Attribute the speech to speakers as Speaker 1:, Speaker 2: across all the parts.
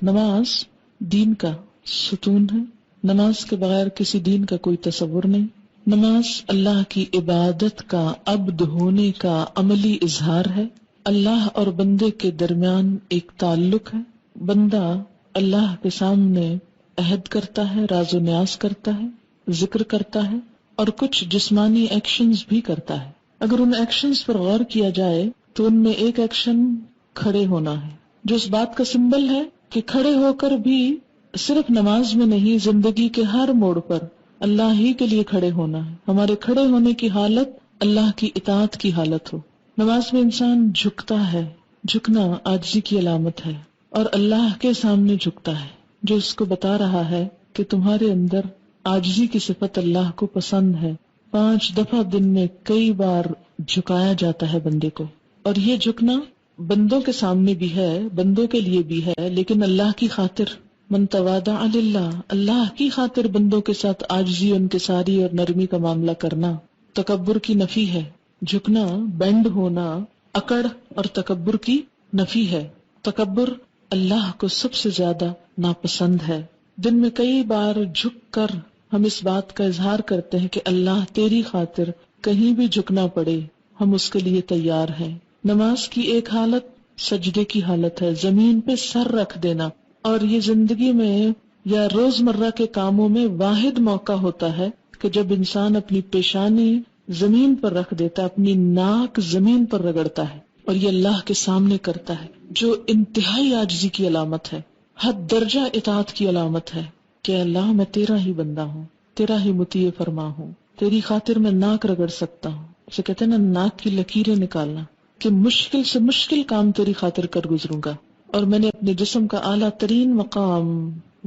Speaker 1: نماز دین کا ستون ہے، نماز کے بغیر کسی دین کا کوئی تصور نہیں۔ نماز اللہ کی عبادت کا عبد ہونے کا عملی اظہار ہے، اللہ اور بندے کے درمیان ایک تعلق ہے، بندہ اللہ کے سامنے عہد کرتا ہے، راز و نیاز کرتا ہے، ذکر کرتا ہے اور کچھ جسمانی ایکشنز بھی کرتا ہے۔ اگر ان ایکشنز پر غور کیا جائے تو ان میں ایک ایکشن کھڑے ہونا ہے، جو اس بات کا سمبل ہے کہ کھڑے ہو کر بھی صرف نماز میں نہیں، زندگی کے ہر موڑ پر اللہ ہی کے لیے کھڑے ہونا ہے۔ ہمارے کھڑے ہونے کی حالت اللہ کی اطاعت کی حالت ہو۔ نماز میں انسان جھکتا ہے، جھکنا عاجزی کی علامت ہے، اور اللہ کے سامنے جھکتا ہے، جو اس کو بتا رہا ہے کہ تمہارے اندر عاجزی کی صفت اللہ کو پسند ہے۔ 5 دفعہ دن میں کئی بار جھکایا جاتا ہے بندے کو، اور یہ جھکنا بندوں کے سامنے بھی ہے، بندوں کے لیے بھی ہے، لیکن اللہ کی خاطر۔ من تواضع للہ، اللہ کی خاطر بندوں کے ساتھ عاجزی، ان کے ساری اور نرمی کا معاملہ کرنا تکبر کی نفی ہے۔ جھکنا، بینڈ ہونا، اکڑ اور تکبر کی نفی ہے۔ تکبر اللہ کو سب سے زیادہ ناپسند ہے۔ دن میں کئی بار جھک کر ہم اس بات کا اظہار کرتے ہیں کہ اللہ تیری خاطر کہیں بھی جھکنا پڑے ہم اس کے لیے تیار ہیں۔ نماز کی ایک حالت سجدے کی حالت ہے، زمین پہ سر رکھ دینا، اور یہ زندگی میں یا روزمرہ کے کاموں میں واحد موقع ہوتا ہے کہ جب انسان اپنی پیشانی زمین پر رکھ دیتا ہے، اپنی ناک زمین پر رگڑتا ہے، اور یہ اللہ کے سامنے کرتا ہے، جو انتہائی عاجزی کی علامت ہے، حد درجہ اطاعت کی علامت ہے کہ اللہ میں تیرا ہی بندہ ہوں، تیرا ہی مطیع فرما ہوں، تیری خاطر میں ناک رگڑ سکتا ہوں۔ اسے کہتے ہیں نا ناک کی لکیریں نکالنا، کہ مشکل سے مشکل کام تیری خاطر کر گزروں گا، اور میں نے اپنے جسم کا اعلیٰ ترین مقام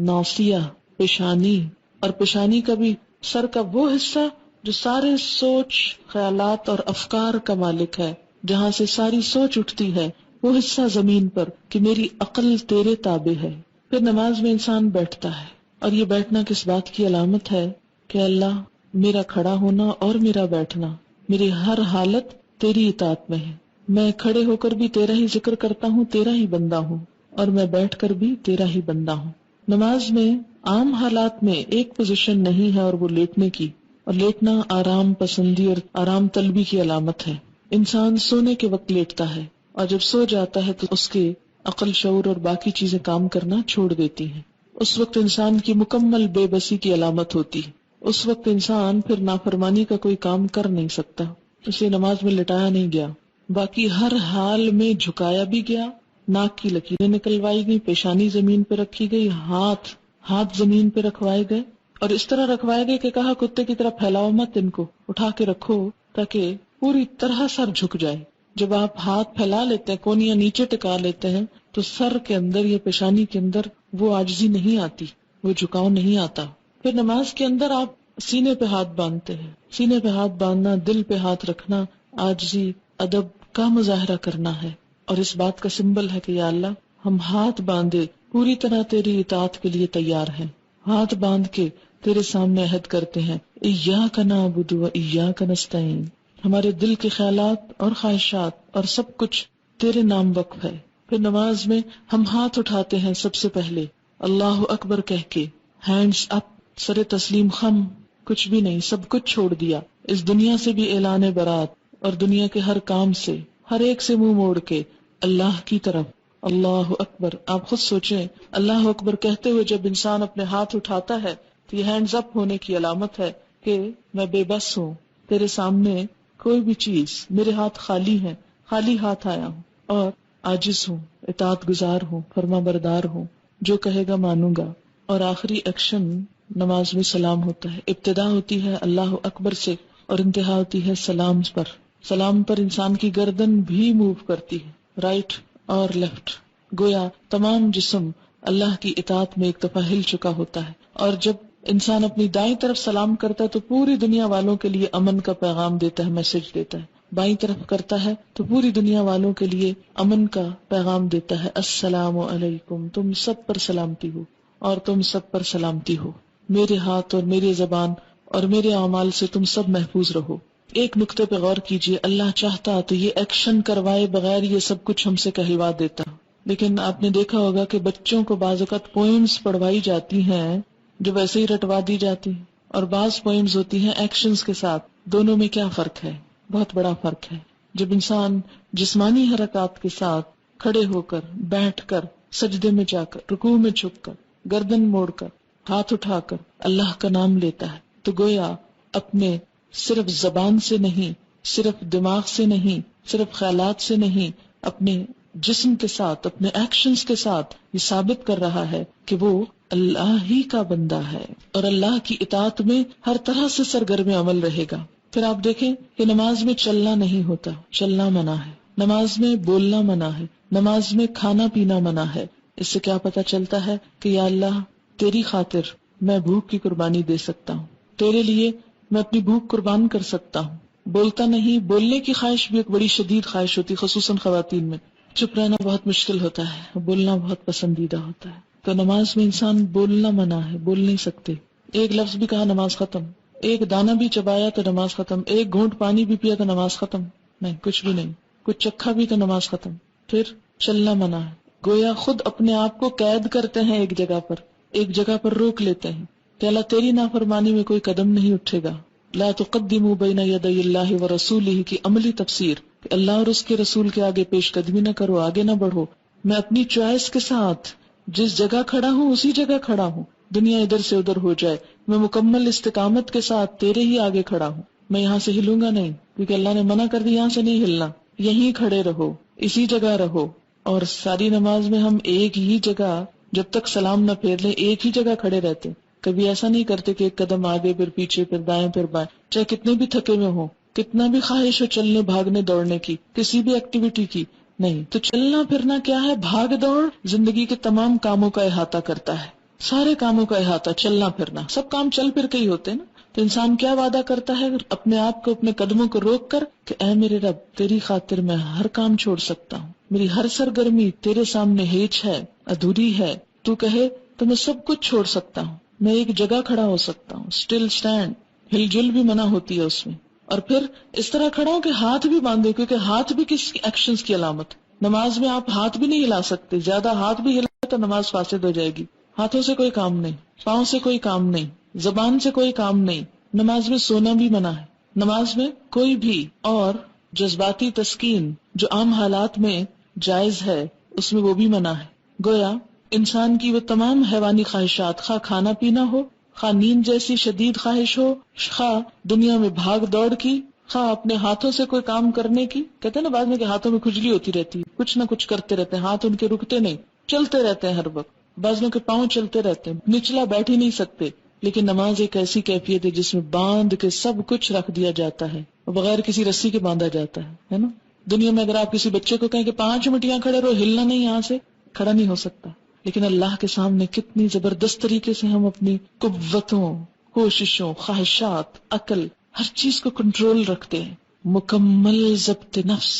Speaker 1: ناصیہ، پیشانی، اور پیشانی کا بھی سر کا وہ حصہ جو سارے سوچ، خیالات اور افکار کا مالک ہے، جہاں سے ساری سوچ اٹھتی ہے، وہ حصہ زمین پر، کہ میری عقل تیرے تابع ہے۔ پھر نماز میں انسان بیٹھتا ہے، اور یہ بیٹھنا کس بات کی علامت ہے کہ اللہ میرا کھڑا ہونا اور میرا بیٹھنا، میری ہر حالت تیری اطاعت میں ہے۔ میں کھڑے ہو کر بھی تیرا ہی ذکر کرتا ہوں، تیرا ہی بندہ ہوں، اور میں بیٹھ کر بھی تیرا ہی بندہ ہوں۔ نماز میں عام حالات میں ایک پوزیشن نہیں ہے، اور وہ لیٹنے کی، اور لیٹنا آرام پسندی اور آرام طلبی کی علامت ہے۔ انسان سونے کے وقت لیٹتا ہے، اور جب سو جاتا ہے تو اس کے عقل، شعور اور باقی چیزیں کام کرنا چھوڑ دیتی ہیں۔ اس وقت انسان کی مکمل بے بسی کی علامت ہوتی ہے۔ اس وقت انسان پھر نافرمانی کا کوئی کام کر نہیں سکتا، اسے نماز میں لٹایا نہیں گیا، باقی ہر حال میں جھکایا بھی گیا، ناک کی لکیریں نکلوائی گئی، پیشانی زمین پہ رکھی گئی، ہاتھ زمین پہ رکھوائے گئے، اور اس طرح رکھوائے گئے کہ کہا کتے کی طرح پھیلاؤ مت، ان کو اٹھا کے رکھو تاکہ پوری طرح سر جھک جائے۔ جب آپ ہاتھ پھیلا لیتے ہیں، کونیاں نیچے ٹکا لیتے ہیں، تو سر کے اندر یا پیشانی کے اندر وہ عاجزی نہیں آتی، وہ جھکاؤ نہیں آتا۔ پھر نماز کے اندر آپ سینے پہ ہاتھ باندھتے ہیں، سینے پہ ہاتھ باندھنا، دل پہ ہاتھ رکھنا، عاجزی، ادب کا مظاہرہ کرنا ہے، اور اس بات کا سمبل ہے کہ یا اللہ ہم ہاتھ باندھے پوری طرح تیری اطاعت کے لیے تیار ہیں، ہاتھ باندھ کے تیرے سامنے عہد کرتے ہیں، ایاک نعبد و ایاک نستعین، ہمارے دل کے خیالات اور خواہشات اور سب کچھ تیرے نام وقف ہے۔ پھر نماز میں ہم ہاتھ اٹھاتے ہیں سب سے پہلے اللہ اکبر کہہ کے، ہینڈز اپ، سر تسلیم خم، کچھ بھی نہیں، سب کچھ چھوڑ دیا، اس دنیا سے بھی اعلان برات، اور دنیا کے ہر کام سے، ہر ایک سے منہ موڑ کے اللہ کی طرف۔ اللہ اکبر، آپ خود سوچیں، اللہ اکبر کہتے ہوئے جب انسان اپنے ہاتھ اٹھاتا ہے تو یہ ہینڈز اپ ہونے کی علامت ہے کہ میں بے بس ہوں، تیرے سامنے کوئی بھی چیز، میرے ہاتھ خالی ہیں، خالی ہاتھ آیا ہوں، اور عاجز ہوں، اطاعت گزار ہوں، فرما بردار ہوں، جو کہے گا مانوں گا۔ اور آخری ایکشن نماز میں سلام ہوتا ہے، ابتدا ہوتی ہے اللہ اکبر سے اور انتہا ہوتی ہے سلام پر۔ سلام پر انسان کی گردن بھی موو کرتی ہے، رائٹ اور لیفٹ، گویا تمام جسم اللہ کی اطاعت میں ایک دفعہ ہل چکا ہوتا ہے۔ اور جب انسان اپنی دائیں طرف سلام کرتا ہے تو پوری دنیا والوں کے لیے امن کا پیغام دیتا ہے، میسج دیتا ہے۔ بائیں طرف کرتا ہے تو پوری دنیا والوں کے لیے امن کا پیغام دیتا ہے، السلام علیکم، تم سب پر سلامتی ہو اور تم سب پر سلامتی ہو، میرے ہاتھ اور میری زبان اور میرے اعمال سے تم سب محفوظ رہو۔ ایک نقطے پہ غور کیجئے، اللہ چاہتا تو یہ ایکشن کروائے بغیر یہ سب کچھ ہم سے کہلوا دیتا، لیکن آپ نے دیکھا ہوگا کہ بچوں کو بعض اوقات پوئمز پڑھوائی جاتی ہیں جو ویسے ہی رٹوا دی جاتی ہیں، اور بعض پوئمز ہوتی ہیں ایکشنز کے ساتھ. دونوں میں کیا فرق ہے؟ بہت بڑا فرق ہے. جب انسان جسمانی حرکات کے ساتھ کھڑے ہو کر، بیٹھ کر، سجدے میں جا کر، رکوع میں جھک کر، گردن موڑ کر، ہاتھ اٹھا کر اللہ کا نام لیتا ہے، تو گویا اپنے صرف زبان سے نہیں، صرف دماغ سے نہیں، صرف خیالات سے نہیں، اپنے جسم کے ساتھ، اپنے ایکشنز کے ساتھ یہ ثابت کر رہا ہے کہ وہ اللہ ہی کا بندہ ہے اور اللہ کی اطاعت میں ہر طرح سے سرگرم عمل رہے گا. پھر آپ دیکھیں کہ نماز میں چلنا نہیں ہوتا، چلنا منع ہے. نماز میں بولنا منع ہے. نماز میں کھانا پینا منع ہے. اس سے کیا پتہ چلتا ہے کہ یا اللہ تیری خاطر میں بھوک کی قربانی دے سکتا ہوں، تیرے لیے میں اپنی بھوک قربان کر سکتا ہوں. بولتا نہیں، بولنے کی خواہش بھی ایک بڑی شدید خواہش ہوتی، خصوصاً خواتین میں. چپ رہنا بہت مشکل ہوتا ہے، بولنا بہت پسندیدہ ہوتا ہے. تو نماز میں انسان بولنا منع ہے، بول نہیں سکتے. ایک لفظ بھی کہا نماز ختم، ایک دانہ بھی چبایا تو نماز ختم، ایک گھونٹ پانی بھی پیا تو نماز ختم. نہیں، کچھ بھی نہیں. کچھ چکھا بھی تو نماز ختم. پھر چلنا منع ہے. گویا خود اپنے آپ کو قید کرتے ہیں ایک جگہ پر، ایک جگہ پر روک لیتے ہیں کہ اللہ تیری نافرمانی میں کوئی قدم نہیں اٹھے گا. لا تقدموا بین یدی اللہ ورسولہ کی عملی تفسیر کہ اللہ اور اس کے رسول کے آگے پیش قدمی نہ کرو، آگے نہ بڑھو. میں اپنی چوائس کے ساتھ جس جگہ کھڑا ہوں اسی جگہ کھڑا ہوں، دنیا ادھر سے ادھر ہو جائے، میں مکمل استقامت کے ساتھ تیرے ہی آگے کھڑا ہوں. میں یہاں سے ہلوں گا نہیں، کیونکہ اللہ نے منع کر دی یہاں سے نہیں ہلنا، یہیں کھڑے رہو، اسی جگہ رہو. اور ساری نماز میں ہم ایک ہی جگہ جب تک سلام نہ پھیر لیں ایک ہی جگہ کھڑے رہتے. کبھی ایسا نہیں کرتے کہ ایک قدم آگے پھر پیچھے پھر دائیں پھر بائیں، چاہے کتنے بھی تھکے ہوئے ہوں، کتنا بھی خواہش ہو چلنے بھاگنے دوڑنے کی، کسی بھی ایکٹیویٹی کی. نہیں، تو چلنا پھرنا کیا ہے؟ بھاگ دوڑ زندگی کے تمام کاموں کا احاطہ کرتا ہے، سارے کاموں کا احاطہ. چلنا پھرنا سب کام چل پھر کے ہی ہوتے ہیں نا. تو انسان کیا وعدہ کرتا ہے اپنے آپ کو، اپنے قدموں کو روک کر کہ اے میرے رب تیری خاطر میں ہر کام چھوڑ سکتا ہوں، میری ہر سرگرمی تیرے سامنے ہیچ ہے، ادھوری ہے. تو کہے تو میں سب کچھ چھوڑ سکتا ہوں، میں ایک جگہ کھڑا ہو سکتا ہوں، اسٹل اسٹینڈ. ہل جل بھی منع ہوتی ہے اس میں. اور پھر اس طرح کھڑا ہوں کہ ہاتھ بھی باندھے، کیونکہ ہاتھ بھی کس ایکشنز کی علامت. نماز میں آپ ہاتھ بھی نہیں ہلا سکتے، زیادہ ہاتھ بھی ہلا تو نماز فاسد ہو جائے گی. ہاتھوں سے کوئی کام نہیں، پاؤں سے کوئی کام نہیں، زبان سے کوئی کام نہیں. نماز میں سونا بھی منع ہے. نماز میں کوئی بھی اور جذباتی تسکین جو عام حالات میں جائز ہے اس میں وہ بھی منع ہے. گویا انسان کی وہ تمام حیوانی خواہشات، خواہ کھانا پینا ہو، خواہ نیند جیسی شدید خواہش ہو، خواہ دنیا میں بھاگ دوڑ کی، خواہ اپنے ہاتھوں سے کوئی کام کرنے کی. کہتے ہیں نا بعد میں کہ ہاتھوں میں کھجلی ہوتی رہتی ہے، کچھ نہ کچھ کرتے رہتے ہیں، ہاتھ ان کے رکتے نہیں، چلتے رہتے ہیں ہر وقت. بعضوں کے پاؤں چلتے رہتے ہیں، نچلا بیٹھ ہی نہیں سکتے. لیکن نماز ایک ایسی کیفیت ہے جس میں باندھ کے سب کچھ رکھ دیا جاتا ہے، بغیر کسی رسی کے باندھا جاتا ہے نا. دنیا میں اگر آپ کسی بچے کو کہیں کہ 5 منٹ یہاں کھڑے رہو، ہلنا نہیں، یہاں سے کھڑا نہیں ہو سکتا. لیکن اللہ کے سامنے کتنی زبردست طریقے سے ہم اپنی قوتوں، کوششوں، خواہشات، عقل، ہر چیز کو کنٹرول رکھتے ہیں. مکمل ضبط نفس.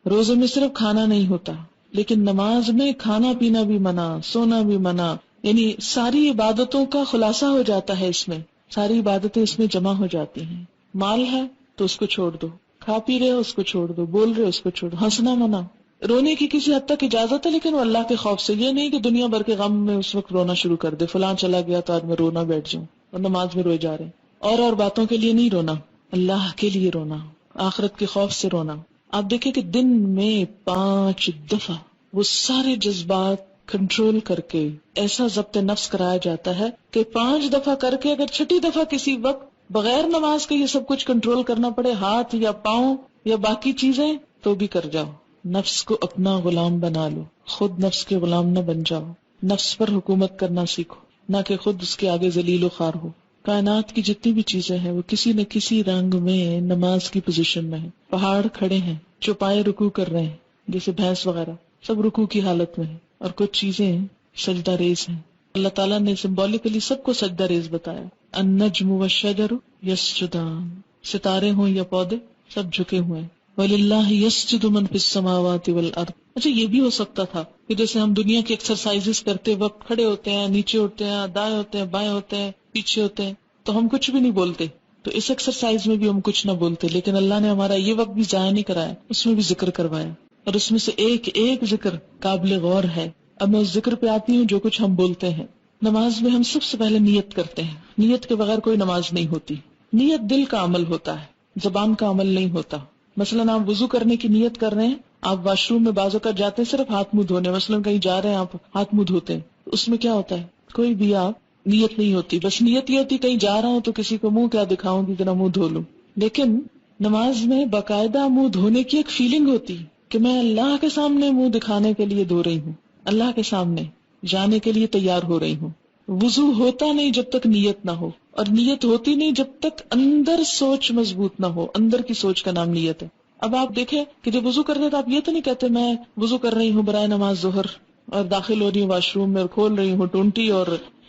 Speaker 1: روزے میں صرف کھانا نہیں ہوتا، لیکن نماز میں کھانا پینا بھی منع، سونا بھی منع. یعنی ساری عبادتوں کا خلاصہ ہو جاتا ہے اس میں، ساری عبادتیں اس میں جمع ہو جاتی ہیں. مال ہے تو اس کو چھوڑ دو، کھا پی رہے ہو اس کو چھوڑ دو، بول رہے ہو اس کو چھوڑ دو. ہنسنا منع. رونے کی کسی حد تک اجازت ہے لیکن وہ اللہ کے خوف سے. یہ نہیں کہ دنیا بھر کے غم میں اس وقت رونا شروع کر دے، فلاں چلا گیا تو آج میں رونا بیٹھ جاؤں، اور نماز میں روئے جا رہے ہیں. اور باتوں کے لیے نہیں رونا، اللہ کے لیے رونا، آخرت کے خوف سے رونا. آپ دیکھیں کہ دن میں 5 دفعہ وہ سارے جذبات کنٹرول کر کے ایسا ضبط نفس کرایا جاتا ہے کہ 5 دفعہ کر کے اگر 6 دفعہ کسی وقت بغیر نماز کے یہ سب کچھ کنٹرول کرنا پڑے، ہاتھ یا پاؤں یا باقی چیزیں، تو بھی کر جاؤ. نفس کو اپنا غلام بنا لو، خود نفس کے غلام نہ بن جاؤ. نفس پر حکومت کرنا سیکھو، نہ کہ خود اس کے آگے ذلیل و خوار ہو. کائنات کی جتنی بھی چیزیں ہیں وہ کسی نہ کسی رنگ میں نماز کی پوزیشن میں ہیں. پہاڑ کھڑے ہیں، چوپائے رکوع کر رہے ہیں، جیسے بھینس وغیرہ، سب رکوع کی حالت میں ہیں. اور کچھ چیزیں سجدہ ریز ہیں. اللہ تعالیٰ نے سمبولیکلی سب کو سجدہ ریز بتایا. النجم والشجر یسجدان، ستارے ہوں یا پودے سب جھکے ہوئے ہیں. وَلِلَّهِ يَسْجُدُ مَن فِي السَّمَاوَاتِ وَالْأَرْضِ. اچھا یہ بھی ہو سکتا تھا کہ جیسے ہم دنیا کی ایکسرسائزز کرتے وقت کھڑے ہوتے ہیں، نیچے ہوتے ہیں، دائیں ہوتے ہیں، بائیں ہوتے ہیں، پیچھے ہوتے ہیں، تو ہم کچھ بھی نہیں بولتے. تو اس ایکسرسائز میں بھی ہم کچھ نہ بولتے، لیکن اللہ نے ہمارا یہ وقت بھی ضائع نہیں کرایا، اس میں بھی ذکر کروایا. اور اس میں سے ایک ایک ذکر قابل غور ہے. اب میں اس ذکر پہ آتی ہوں جو کچھ ہم بولتے ہیں. نماز میں ہم سب سے پہلے نیت کرتے ہیں. نیت کے بغیر کوئی نماز نہیں ہوتی. نیت دل کا عمل ہوتا ہے, زبان کا عمل نہیں ہوتا. مثلاً آپ وضو کرنے کی نیت کر رہے ہیں, آپ واش روم میں بعض اوقات جاتے ہیں صرف ہاتھ منہ دھونے, مثلاً کہیں جا رہے ہیں آپ ہاتھ منہ دھوتے ہیں, اس میں کیا ہوتا ہے, کوئی بھی آپ نیت نہیں ہوتی, بس نیت یہ ہوتی کہیں جا رہا ہوں تو کسی کو منہ کیا دکھاؤں کہ ذرا منہ دھو لوں. لیکن نماز میں باقاعدہ منہ دھونے کی ایک فیلنگ ہوتی کہ میں اللہ کے سامنے منہ دکھانے کے لیے دھو رہی ہوں, اللہ کے سامنے جانے کے لیے تیار ہو رہی ہوں. وضو ہوتا نہیں جب تک نیت نہ ہو, اور نیت ہوتی نہیں جب تک اندر سوچ مضبوط نہ ہو. اندر کی سوچ کا نام نیت ہے. اب آپ دیکھیں کہ جب وضو کرتے تو آپ یہ تو نہیں کہتے میں وضو کر رہی ہوں برائے نماز ظہر, اور داخل ہو رہی ہوں واش روم میں اور کھول رہی ہوں ٹونٹی اور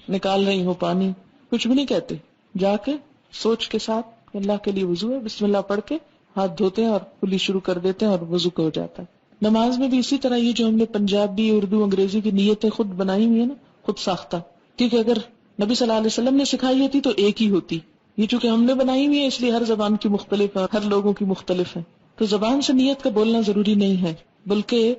Speaker 1: نکال رہی ہوں پانی, کچھ بھی نہیں کہتے. جا کے سوچ کے ساتھ اللہ کے لیے وضو ہے, بسم اللہ پڑھ کے ہاتھ دھوتے ہیں اور کلی شروع کر دیتے ہیں اور وضو ہو جاتا ہے. نماز میں بھی اسی طرح یہ جو ہم نے پنجابی اردو انگریزی کی نیتیں خود بنائی ہوئی ہیں نا, خود ساختہ, کیونکہ اگر نبی صلی اللہ علیہ وسلم نے سکھائی ہوتی تو ایک ہی ہوتی. یہ چونکہ ہم نے بنائی ہوئی ہے اس لیے ہر زبان کی مختلف ہے, ہر لوگوں کی مختلف ہے, تو زبان سے نیت کا بولنا ضروری نہیں ہے بلکہ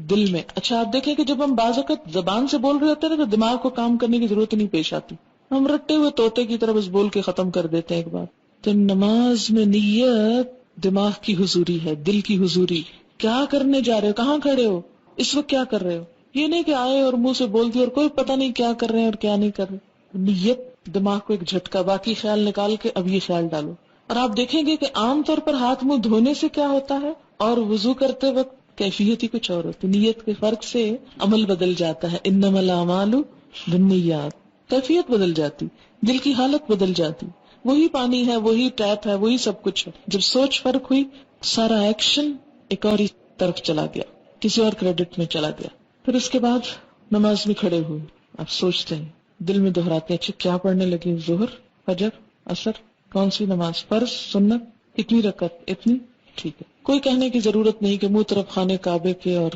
Speaker 1: دل میں. اچھا آپ دیکھیں کہ جب ہم بعض اوقات زبان سے بول رہے ہوتے ہیں نا تو دماغ کو کام کرنے کی ضرورت نہیں پیش آتی, ہم رٹے ہوئے طوطے کی طرح بس بول کے ختم کر دیتے ہیں ایک بار. تو نماز میں نیت دماغ کی حضوری ہے, دل کی حضوری. کیا کرنے جا رہے ہو, کہاں کھڑے ہو, اس وقت کیا کر رہے ہو, یہ نہیں کہ آئے اور منہ سے بول دی اور کوئی پتہ نہیں کیا کر رہے ہیں اور کیا نہیں کر رہے. نیت دماغ کو ایک جھٹکا, باقی خیال نکال کے اب یہ خیال ڈالو. اور آپ دیکھیں گے کہ عام طور پر ہاتھ منہ دھونے سے کیا ہوتا ہے اور وضو کرتے وقت کیفیت ہی کچھ اور ہوتی. نیت کے فرق سے عمل بدل جاتا ہے. انما الاعمال بالنیات, کیفیت بدل جاتی, دل کی حالت بدل جاتی. وہی پانی ہے, وہی ٹیپ ہے, وہی سب کچھ ہے. جب سوچ فرق ہوئی سارا ایکشن ایک اور طرف چلا گیا, کسی اور کریڈٹ میں چلا گیا. پھر اس کے بعد نماز میں کھڑے ہوئے, آپ سوچتے ہیں, دل میں دہراتے ہیں, اچھا کیا پڑھنے لگے, ظہر, فجر, عصر, کون سی نماز, فرض, سنت, کتنی رکعت, اتنی, ٹھیک ہے. کوئی کہنے کی ضرورت نہیں کہ منہ طرف خانے کعبے کے اور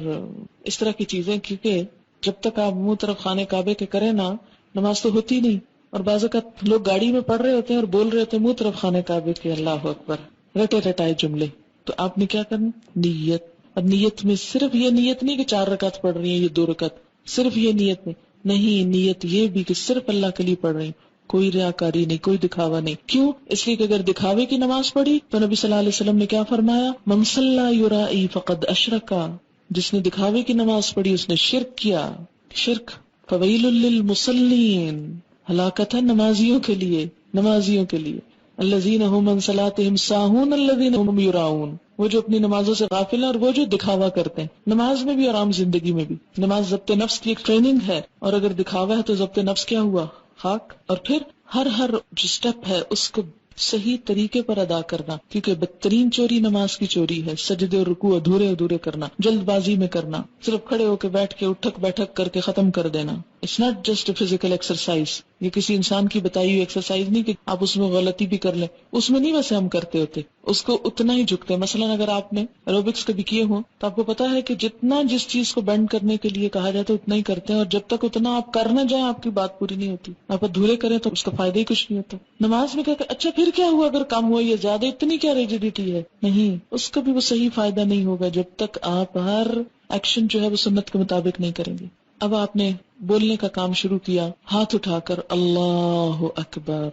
Speaker 1: اس طرح کی چیزیں, کیونکہ جب تک آپ منہ طرف خانے کعبے کے کریں نا نماز تو ہوتی نہیں. اور بعض اوقات لوگ گاڑی میں پڑھ رہے ہوتے ہیں اور بول رہے ہوتے ہیں منہ طرف خانے کعبے کے, اللہ اکبر, رٹے رٹائے جملے. تو آپ نے کیا کرنا, نیت. اور نیت میں صرف یہ نیت نہیں کہ 4 رکعت پڑھ رہی ہیں, یہ 2 رکعت, صرف یہ نیت نہیں, نیت یہ بھی کہ صرف اللہ کے لیے پڑھ رہی ہیں, کوئی ریاکاری نہیں, کوئی دکھاوا نہیں. کیوں؟ اس لیے کہ اگر دکھاوے کی نماز پڑھی تو نبی صلی اللہ علیہ وسلم نے کیا فرمایا, من صلی یرائی فقد اشرکا, جس نے دکھاوے کی نماز پڑھی اس نے شرک کیا. شرک, فویل للمصلین, ہلاکت ہے نمازیوں کے لیے, نمازیوں کے لیے. الذین هم عن صلاتهم ساہون الذین هم یراؤون, وہ جو اپنی نمازوں سے غافل ہیں اور وہ جو دکھاوا کرتے ہیں. نماز میں بھی اور عام زندگی میں بھی. نماز ضبط نفس کی ایک ٹریننگ ہے, اور اگر دکھاوا ہے تو ضبط نفس کیا ہوا, خاک. اور پھر ہر جو سٹیپ ہے اس کو صحیح طریقے پر ادا کرنا, کیونکہ بدترین چوری نماز کی چوری ہے, سجدے اور رکوع ادھورے ادھورے کرنا, جلد بازی میں کرنا, صرف کھڑے ہو کے بیٹھ کے اٹھک بیٹھک کر کے ختم کر دینا. It's not just a physical exercise, یہ کسی انسان کی بتائی ہوئی ایکسرسائز نہیں کہ آپ اس میں غلطی بھی کر لیں, اس میں نہیں ویسے ہم کرتے ہوتے, اس کو اتنا ہی جھکتے ہیں. مثلاً اگر آپ نے ایروبکس کبھی کیے ہوں تو آپ کو پتا ہے کہ جتنا جس چیز کو بینڈ کرنے کے لیے کہا جاتا ہے اتنا ہی کرتے ہیں, اور جب تک اتنا آپ کر نہ جائیں آپ کی بات پوری نہیں ہوتی. آپ ادھورے کریں تو اس کا فائدہ ہی کچھ نہیں ہوتا. نماز میں کہتے اچھا پھر کیا ہوا اگر کم ہوا یا زیادہ, اتنی کیا ریجیڈیٹی ہے, نہیں, اس کا بھی وہ صحیح فائدہ نہیں ہوگا جب تک آپ ہر ایکشن جو ہے وہ سنت کے مطابق نہیں کریں گے. اب آپ نے بولنے کا کام شروع کیا, ہاتھ اٹھا کر اللہ اکبر,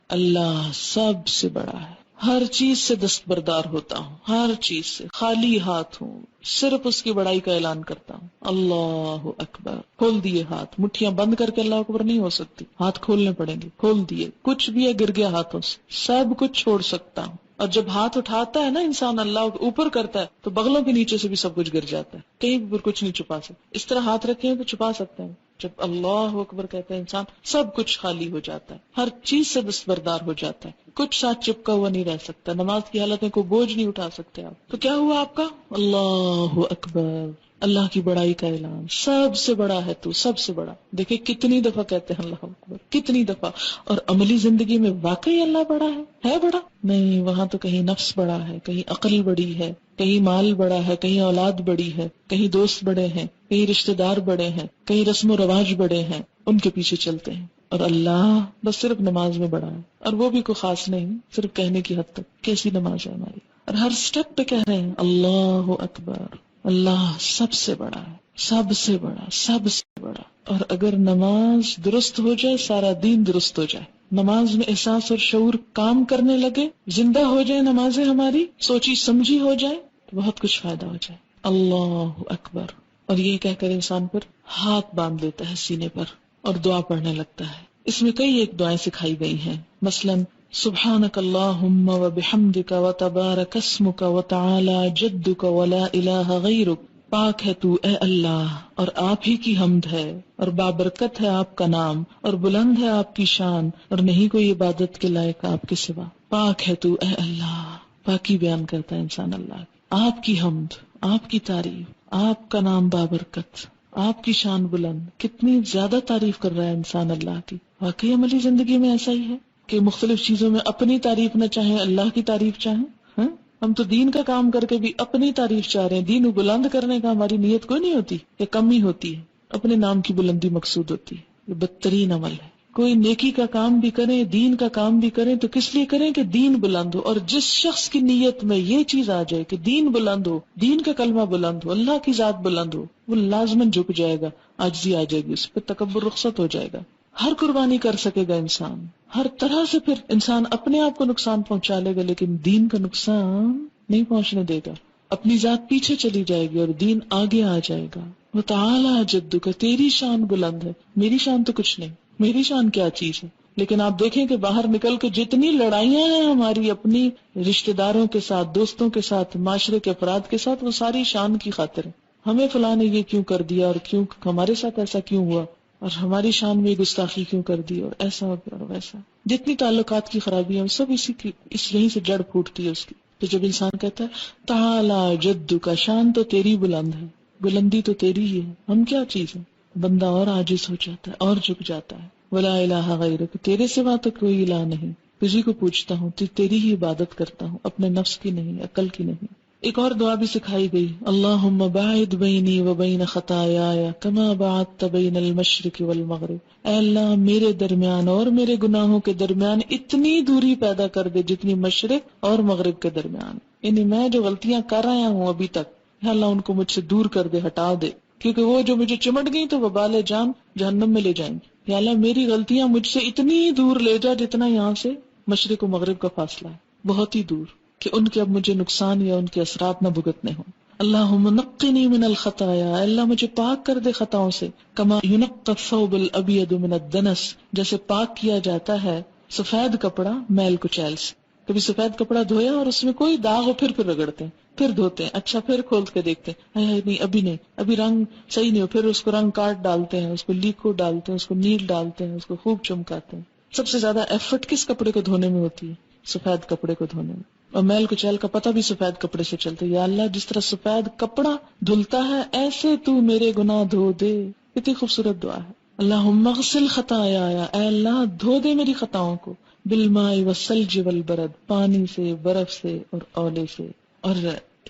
Speaker 1: اللہ سب سے بڑا ہے, ہر چیز سے دستبردار ہوتا ہوں, ہر چیز سے خالی ہاتھ ہوں, صرف اس کی بڑائی کا اعلان کرتا ہوں, اللہ اکبر. کھول دیے ہاتھ, مٹھیاں بند کر کے اللہ اکبر نہیں ہو سکتی, ہاتھ کھولنے پڑیں گے, کھول دیے, کچھ بھی ہے گر گیا ہاتھوں سے, سب کچھ چھوڑ سکتا ہوں. اور جب ہاتھ اٹھاتا ہے نا انسان اللہ اوپر کرتا ہے تو بغلوں کے نیچے سے بھی سب کچھ گر جاتا ہے, کہیں بھی کچھ نہیں چھپا سکتا. اس طرح ہاتھ رکھے ہیں تو چھپا سکتے ہیں, جب اللہ اکبر کہتا ہے انسان سب کچھ خالی ہو جاتا ہے, ہر چیز سے دستبردار ہو جاتا ہے, کچھ ساتھ چپکا ہوا نہیں رہ سکتا. نماز کی حالت میں کوئی بوجھ نہیں اٹھا سکتے آپ. تو کیا ہوا آپ کا, اللہ اکبر, اللہ کی بڑائی کا اعلان, سب سے بڑا ہے تو, سب سے بڑا. دیکھیں کتنی دفعہ کہتے ہیں اللہ اکبر, کتنی دفعہ. اور عملی زندگی میں واقعی اللہ بڑا ہے بڑا نہیں, وہاں تو کہیں نفس بڑا ہے, کہیں عقل بڑی ہے, کہیں مال بڑا ہے, کہیں اولاد بڑی ہے, کہیں دوست بڑے ہیں, کہیں رشتہ دار بڑے ہیں, کہیں رسم و رواج بڑے ہیں, ان کے پیچھے چلتے ہیں. اور اللہ بس صرف نماز میں بڑا ہے, اور وہ بھی کوئی خاص نہیں, صرف کہنے کی حد تک. کیسی نماز ہے ہماری, اور ہر سٹیپ پہ کہہ رہے ہیں اللہ اکبر, اللہ سب سے بڑا ہے، سب سے بڑا، سب سے بڑا. اور اگر نماز درست ہو جائے سارا دین درست ہو جائے. نماز میں احساس اور شعور کام کرنے لگے، زندہ ہو جائے نمازیں ہماری، سوچی سمجھی ہو جائے تو بہت کچھ فائدہ ہو جائے. اللہ اکبر. اور یہ کہہ کر انسان پر ہاتھ باندھ دیتا ہے سینے پر اور دعا پڑھنے لگتا ہے. اس میں کئی ایک دعائیں سکھائی گئی ہیں، مثلاً سبحانک اللہم و بحمدک و تبارک اسمک و تعالی جدک و لا الہ غیرک. پاک ہے تو اے اللہ، اور آپ ہی کی حمد ہے، اور بابرکت ہے آپ کا نام، اور بلند ہے آپ کی شان، اور نہیں کوئی عبادت کے لائق آپ کے سوا. پاک ہے تو اے اللہ. پاکی بیان کرتا ہے انسان اللہ کی. آپ کی حمد، آپ کی تعریف، آپ کا نام بابرکت، آپ کی شان بلند. کتنی زیادہ تعریف کر رہا ہے انسان اللہ کی. واقعی عملی زندگی میں ایسا ہی ہے کہ مختلف چیزوں میں اپنی تعریف نہ چاہیں، اللہ کی تعریف چاہیں. ہاں، ہم تو دین کا کام کر کے بھی اپنی تعریف چاہ رہے ہیں. دین کو بلند کرنے کا ہماری نیت کوئی نہیں ہوتی، یہ کم ہی ہوتی ہے. اپنے نام کی بلندی مقصود ہوتی ہے. یہ بدترین عمل ہے. کوئی نیکی کا کام بھی کریں، دین کا کام بھی کریں تو کس لیے کریں کہ دین بلند ہو. اور جس شخص کی نیت میں یہ چیز آ جائے کہ دین بلند ہو، دین کا کلمہ بلند ہو، اللہ کی ذات بلند ہو، وہ لازماً جھک جائے گا، عاجزی آ جائے گی، اس پہ تکبر رخصت ہو جائے گا. ہر قربانی کر سکے گا انسان، ہر طرح سے پھر انسان اپنے آپ کو نقصان پہنچا لے گا لیکن دین کا نقصان نہیں پہنچنے دے گا. اپنی ذات پیچھے چلی جائے گی اور دین آگے آ جائے گا. وہ تعالی جدک، تیری شان بلند ہے، میری شان تو کچھ نہیں. میری شان کیا چیز ہے؟ لیکن آپ دیکھیں کہ باہر نکل کے جتنی لڑائیاں ہیں ہماری اپنی رشتہ داروں کے ساتھ، دوستوں کے ساتھ، معاشرے کے افراد کے ساتھ، وہ ساری شان کی خاطر ہے. ہمیں فلاں نے یہ کیوں کر دیا، اور کیوں ہمارے ساتھ ایسا کیوں ہوا، اور ہماری شان میں گستاخی کیوں کر دی، اور ایسا ہو گیا اور ویسا. جتنی تعلقات کی خرابی ہے سب یہیں سے جڑ پھوٹتی ہے اس کی. تو جب انسان کہتا ہے تعالی جدک کا، شان تو تیری بلند ہے، بلندی تو تیری ہی ہے، ہم کیا چیز ہے. بندہ اور عاجز ہو جاتا ہے اور جھک جاتا ہے. ولا الہ غیرک، تیرے سوا تو کوئی الہ نہیں، تجھی کو پوچھتا ہوں، تیری ہی عبادت کرتا ہوں، اپنے نفس کی نہیں، عقل کی نہیں. ایک اور دعا بھی سکھائی گئی، اللہم باعد بینی و بین خطایایا کما باعدت بین المشرق والمغرب. اے اللہ میرے درمیان اور میرے گناہوں کے درمیان اتنی دوری پیدا کر دے جتنی مشرق اور مغرب کے درمیان. یعنی میں جو غلطیاں کر رہا ہوں ابھی تک، یا اللہ ان کو مجھ سے دور کر دے، ہٹا دے، کیونکہ وہ جو مجھے چمٹ گئی تو وبال جان جہنم میں لے جائیں گی. یا اللہ میری غلطیاں مجھ سے اتنی دور لے جا جتنا یہاں سے مشرق و مغرب کا فاصلہ ہے، بہت ہی دور، کہ ان کے اب مجھے نقصان یا ان کے اثرات نہ بھگتنے ہوں. اللہم نقنی من الخطایا، اللہ مجھے پاک کر دے خطاؤں سے. کما ینقی الثوب الابیض من الدنس، جیسے پاک کیا جاتا ہے سفید کپڑا میل کچیل سے. کبھی سفید کپڑا دھویا اور اس میں کوئی داغ ہو، پھر رگڑتے ہیں، پھر دھوتے ہیں، اچھا پھر کھول کے دیکھتے ہیں، نہیں ابھی نہیں، ابھی رنگ صحیح نہیں ہو، پھر اس کو رنگ کاٹ ڈالتے ہیں، اس کو لیکوڈ ڈالتے ہیں، اس کو نیل ڈالتے ہیں، اس کو خوب چمکاتے ہیں. سب سے زیادہ ایفرٹ کس کپڑے کو دھونے میں ہوتی ہے؟ سفید کپڑے کو دھونے میں. اور میل کچیل کا پتہ بھی سفید کپڑے سے چلتا ہے. یا اللہ جس طرح سفید کپڑا دھلتا ہے ایسے تو میرے گناہ دھو دے. کتنی خوبصورت دعا ہے. اللہم اغسل خطایا، اے اللہ دھو دے میری خطاؤں کو، بالماء والثلج والبرد، پانی سے، برف سے اور اولے سے. اور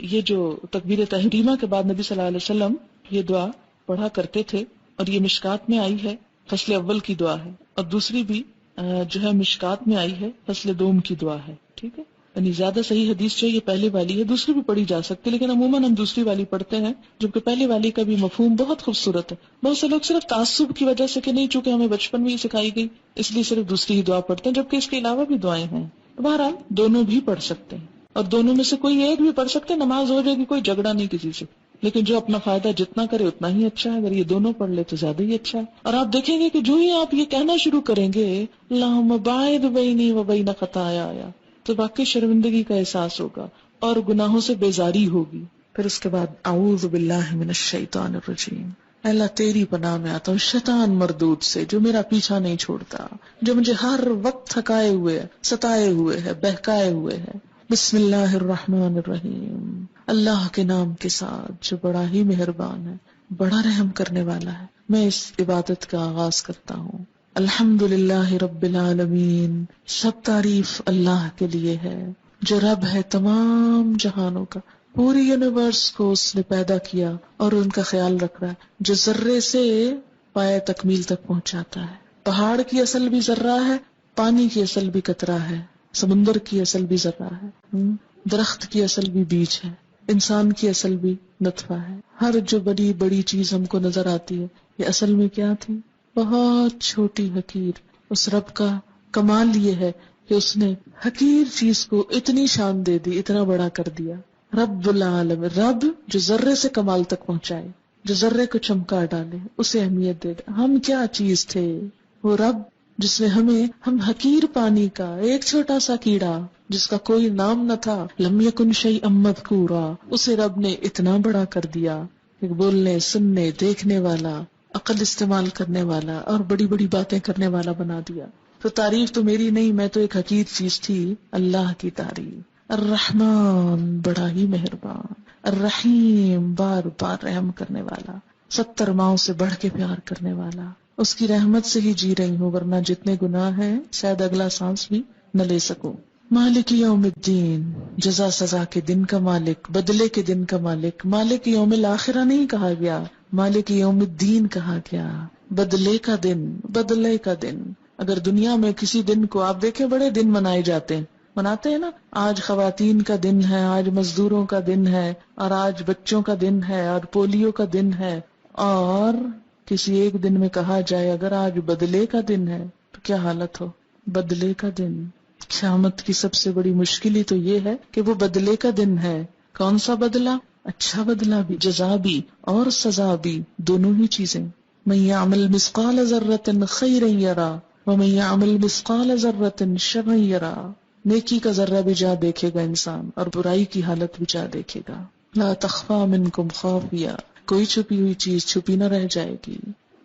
Speaker 1: یہ جو تکبیر تحریمہ کے بعد نبی صلی اللہ علیہ وسلم یہ دعا پڑھا کرتے تھے، اور یہ مشکات میں آئی ہے، فصل اول کی دعا ہے، اور دوسری بھی جو ہے مشکات میں آئی ہے، فصل دوم کی دعا ہے. ٹھیک ہے، یعنی زیادہ صحیح حدیث جو یہ پہلی والی ہے، دوسری بھی پڑھی جا سکتی، لیکن عموماً ہم دوسری والی پڑھتے ہیں، جبکہ پہلی والی کا بھی مفہوم بہت خوبصورت ہے. بہت سے لوگ صرف تعصب کی وجہ سے کہ نہیں چونکہ ہمیں بچپن میں ہی سکھائی گئی اس لیے صرف دوسری ہی دعا پڑھتے ہیں، جبکہ اس کے علاوہ بھی دعائیں ہیں. بہرحال دونوں بھی پڑھ سکتے ہیں، اور دونوں میں سے کوئی ایک بھی پڑھ سکتے ہیں، نماز ہو جائے گی، کوئی جھگڑا نہیں کسی سے. لیکن جو اپنا فائدہ جتنا کرے اتنا ہی اچھا ہے، اگر یہ دونوں پڑھ لے تو زیادہ ہی اچھا ہے. اور آپ دیکھیں گے کہ جو ہی آپ یہ کہنا شروع کریں گے اللہم باعد بینی و بین خطایا، تو واقعی شرمندگی کا احساس ہوگا اور گناہوں سے بیزاری ہوگی. پھر اس کے بعد اعوذ باللہ من الشیطان الرجیم، اللہ تیری پناہ میں آتا ہوں شیطان مردود سے، جو میرا پیچھا نہیں چھوڑتا، جو مجھے ہر وقت تھکائے ہوئے، ستائے ہوئے ہے، بہکائے ہوئے ہے. بسم اللہ الرحمن الرحیم، اللہ کے نام کے ساتھ جو بڑا ہی مہربان ہے، بڑا رحم کرنے والا ہے. میں اس عبادت کا آغاز کرتا ہوں. الحمدللہ رب العالمین، سب تعریف اللہ کے لیے ہے جو رب ہے تمام جہانوں کا. پوری یونیورس کو اس نے پیدا کیا اور ان کا خیال رکھ رہا ہے، جو ذرے سے پائے تکمیل تک پہنچاتا ہے. پہاڑ کی اصل بھی ذرہ ہے، پانی کی اصل بھی قطرہ ہے، سمندر کی اصل بھی ذرہ ہے، درخت کی اصل بھی بیج ہے. انسان کی اصل بھی نطفہ ہے. ہر جو بڑی بڑی چیز ہم کو نظر آتی ہے یہ اصل میں کیا تھی؟ بہت چھوٹی حقیر. اس رب کا کمال یہ ہے کہ اس نے حقیر چیز کو اتنی شان دے دی، اتنا بڑا کر دیا. رب العالم، رب جو ذرے سے کمال تک پہنچائے، جو ذرے کو چمکا ڈالے، اسے اہمیت دے دے. ہم کیا چیز تھے؟ وہ رب جس نے ہم حقیر پانی کا ایک چھوٹا سا کیڑا جس کا کوئی نام نہ تھا، لم یکن شیئا مذکورا، اسے رب نے اتنا بڑا کر دیا کہ بولنے، سننے، دیکھنے والا، عقل استعمال کرنے والا اور بڑی بڑی باتیں کرنے والا بنا دیا. تو تعریف تو میری نہیں، میں تو ایک حقیر چیز تھی. اللہ کی تعریف. الرحمن، بڑا ہی مہربان. الرحیم، بار بار رحم کرنے والا، 70 ماؤں سے بڑھ کے پیار کرنے والا. اس کی رحمت سے ہی جی رہی ہوں، ورنہ جتنے گناہ ہیں شاید اگلا سانس بھی نہ لے سکوں. مالک یوم الدین، جزا سزا کے دن کا مالک، بدلے کے دن کا مالک. مالک یوم الاخرہ نہیں کہا گیا، مالک یوم الدین کہا گیا. بدلے کا دن، بدلے کا دن. اگر دنیا میں کسی دن کو آپ دیکھیں، بڑے دن منائے جاتے ہیں، مناتے ہیں نا. آج خواتین کا دن ہے، آج مزدوروں کا دن ہے، اور آج بچوں کا دن ہے، اور پولیو کا دن ہے. اور کسی ایک دن میں کہا جائے اگر آج بدلے کا دن ہے تو کیا حالت ہو. بدلے کا دن. قیامت کی سب سے بڑی مشکل ہی تو یہ ہے کہ وہ بدلے کا دن ہے. کون سا بدلہ؟ اچھا بدلہ بھی، جزا بھی اور سزا بھی، دونوں ہی چیزیں. من یعمل مثقال ذرۃ خیرا یرا ومن یعمل مثقال ذرۃ شرا یرا. نیکی کا ذرہ بھی جا دیکھے گا انسان، اور برائی کی حالت بھی جا دیکھے گا. لا تخفى منکم خافیہ، کوئی چھپی ہوئی چیز چھپی نہ رہ جائے گی.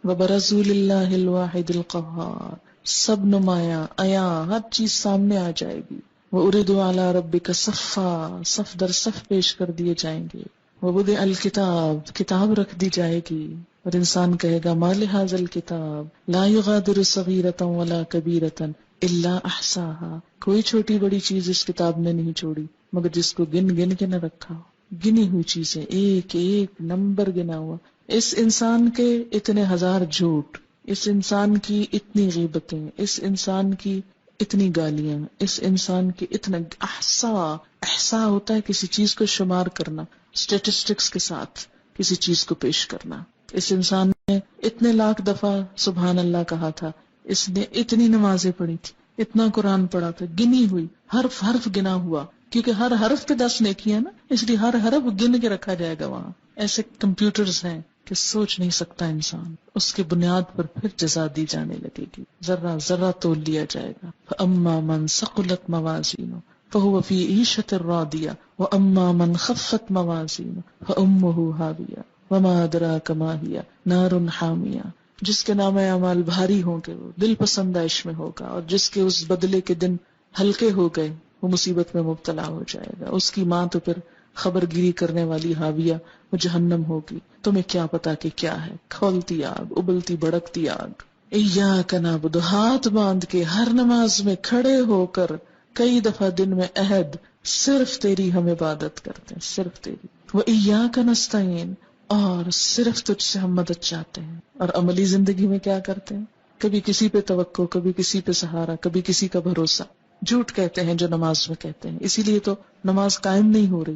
Speaker 1: وبرزوا للہ الواحد القہار، سب نمایاں عیاں ہر چیز سامنے آ جائے گی. وَأُرِدُوا عَلَىٰ رَبِّكَ صَفًّا، صف در صف پیش کر دیے جائیں گے. وَوُضِعَ الْكِتَابُ، کتاب رکھ دی جائے گی، اور انسان کہے گا مَا لِهَٰذَا الْكِتَابِ لَا يُغَادِرُ صَغِيرَةً وَلَا كَبِيرَةً إِلَّا أَحْصَاهَا. کوئی چھوٹی بڑی چیز اس کتاب نے نہیں چھوڑی مگر جس کو گن گن کے نہ رکھا. گنی ہوئی چیزیں، ایک ایک نمبر گنا ہوا. اس انسان کے اتنے ہزار جھوٹ، اس انسان کی اتنی غیبتیں، اس انسان کی اتنی گالیاں، اس انسان کی اتنا احصا ہوتا ہے کسی چیز کو شمار کرنا، اسٹیٹسٹکس کے ساتھ کسی چیز کو پیش کرنا. اس انسان نے اتنے لاکھ دفعہ سبحان اللہ کہا تھا، اس نے اتنی نمازیں پڑھی تھی، اتنا قرآن پڑھا تھا، گنی ہوئی، حرف حرف گنا ہوا، کیونکہ ہر حرف پہ 10 نیکی ہے نا، اس لیے ہر حرف گن کے رکھا جائے گا وہاں. ایسے کمپیوٹرز ہیں کہ سوچ نہیں سکتا انسان. اس کی بنیاد پر پھر جزا دی جانے لگے گی، ذرہ ذرہ تول لیا جائے گا. فَأَمَّا مَنْ ثَقُلَتْ مَوَازِينُهُ فَهُوَ فِي عِيشَةٍ رَاضِيَةٍ وَأَمَّا مَنْ خَفَّتْ مَوَازِينُهُ فَأُمُّهُ هَاوِيَةٌ وَمَا أَدْرَاكَ مَا هِيَ نَارٌ حَامِيَةٌ. جس کے نام اعمال بھاری ہوں گے وہ دل پسندائش میں ہوگا، اور جس کے اس بدلے کے دن ہلکے ہو گئے وہ مصیبت میں مبتلا ہو جائے گا. اس کی ماں تو پھر خبر گیری کرنے والی حاویہ، وہ جہنم ہوگی. تمہیں کیا پتا کہ کیا ہے، کھولتی آگ، ابلتی بھڑکتی آگ. ایاک نعبد، ہاتھ باندھ کے ہر نماز میں کھڑے ہو کر کئی دفعہ دن میں عہد، صرف تیری ہم عبادت کرتے ہیں، صرف تیری. وایاک نستعین، اور صرف تجھ سے ہم مدد چاہتے ہیں. اور عملی زندگی میں کیا کرتے ہیں؟ کبھی کسی پہ توقع، کبھی کسی پہ سہارا، کبھی کسی کا بھروسہ. جھوٹ کہتے ہیں جو نماز میں کہتے ہیں، اسی لیے تو نماز قائم نہیں ہو رہی.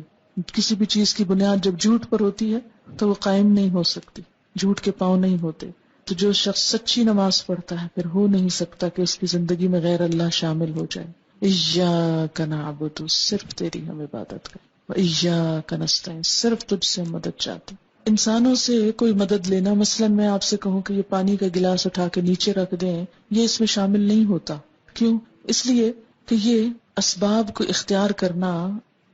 Speaker 1: کسی بھی چیز کی بنیاد جب جھوٹ پر ہوتی ہے تو وہ قائم نہیں ہو سکتی، جھوٹ کے پاؤں نہیں ہوتے. تو جو شخص سچی نماز پڑھتا ہے پھر ہو نہیں سکتا کہ اس کی زندگی میں غیر اللہ شامل ہو جائے. ایاک نعبد، صرف تیری ہم عبادت کریں. وایاک نستعین، صرف تجھ سے مدد چاہتے. انسانوں سے کوئی مدد لینا، مثلا میں آپ سے کہوں کہ یہ پانی کا گلاس اٹھا کے نیچے رکھ دیں، یہ اس میں شامل نہیں ہوتا. کیوں؟ اس لیے کہ یہ اسباب کو اختیار کرنا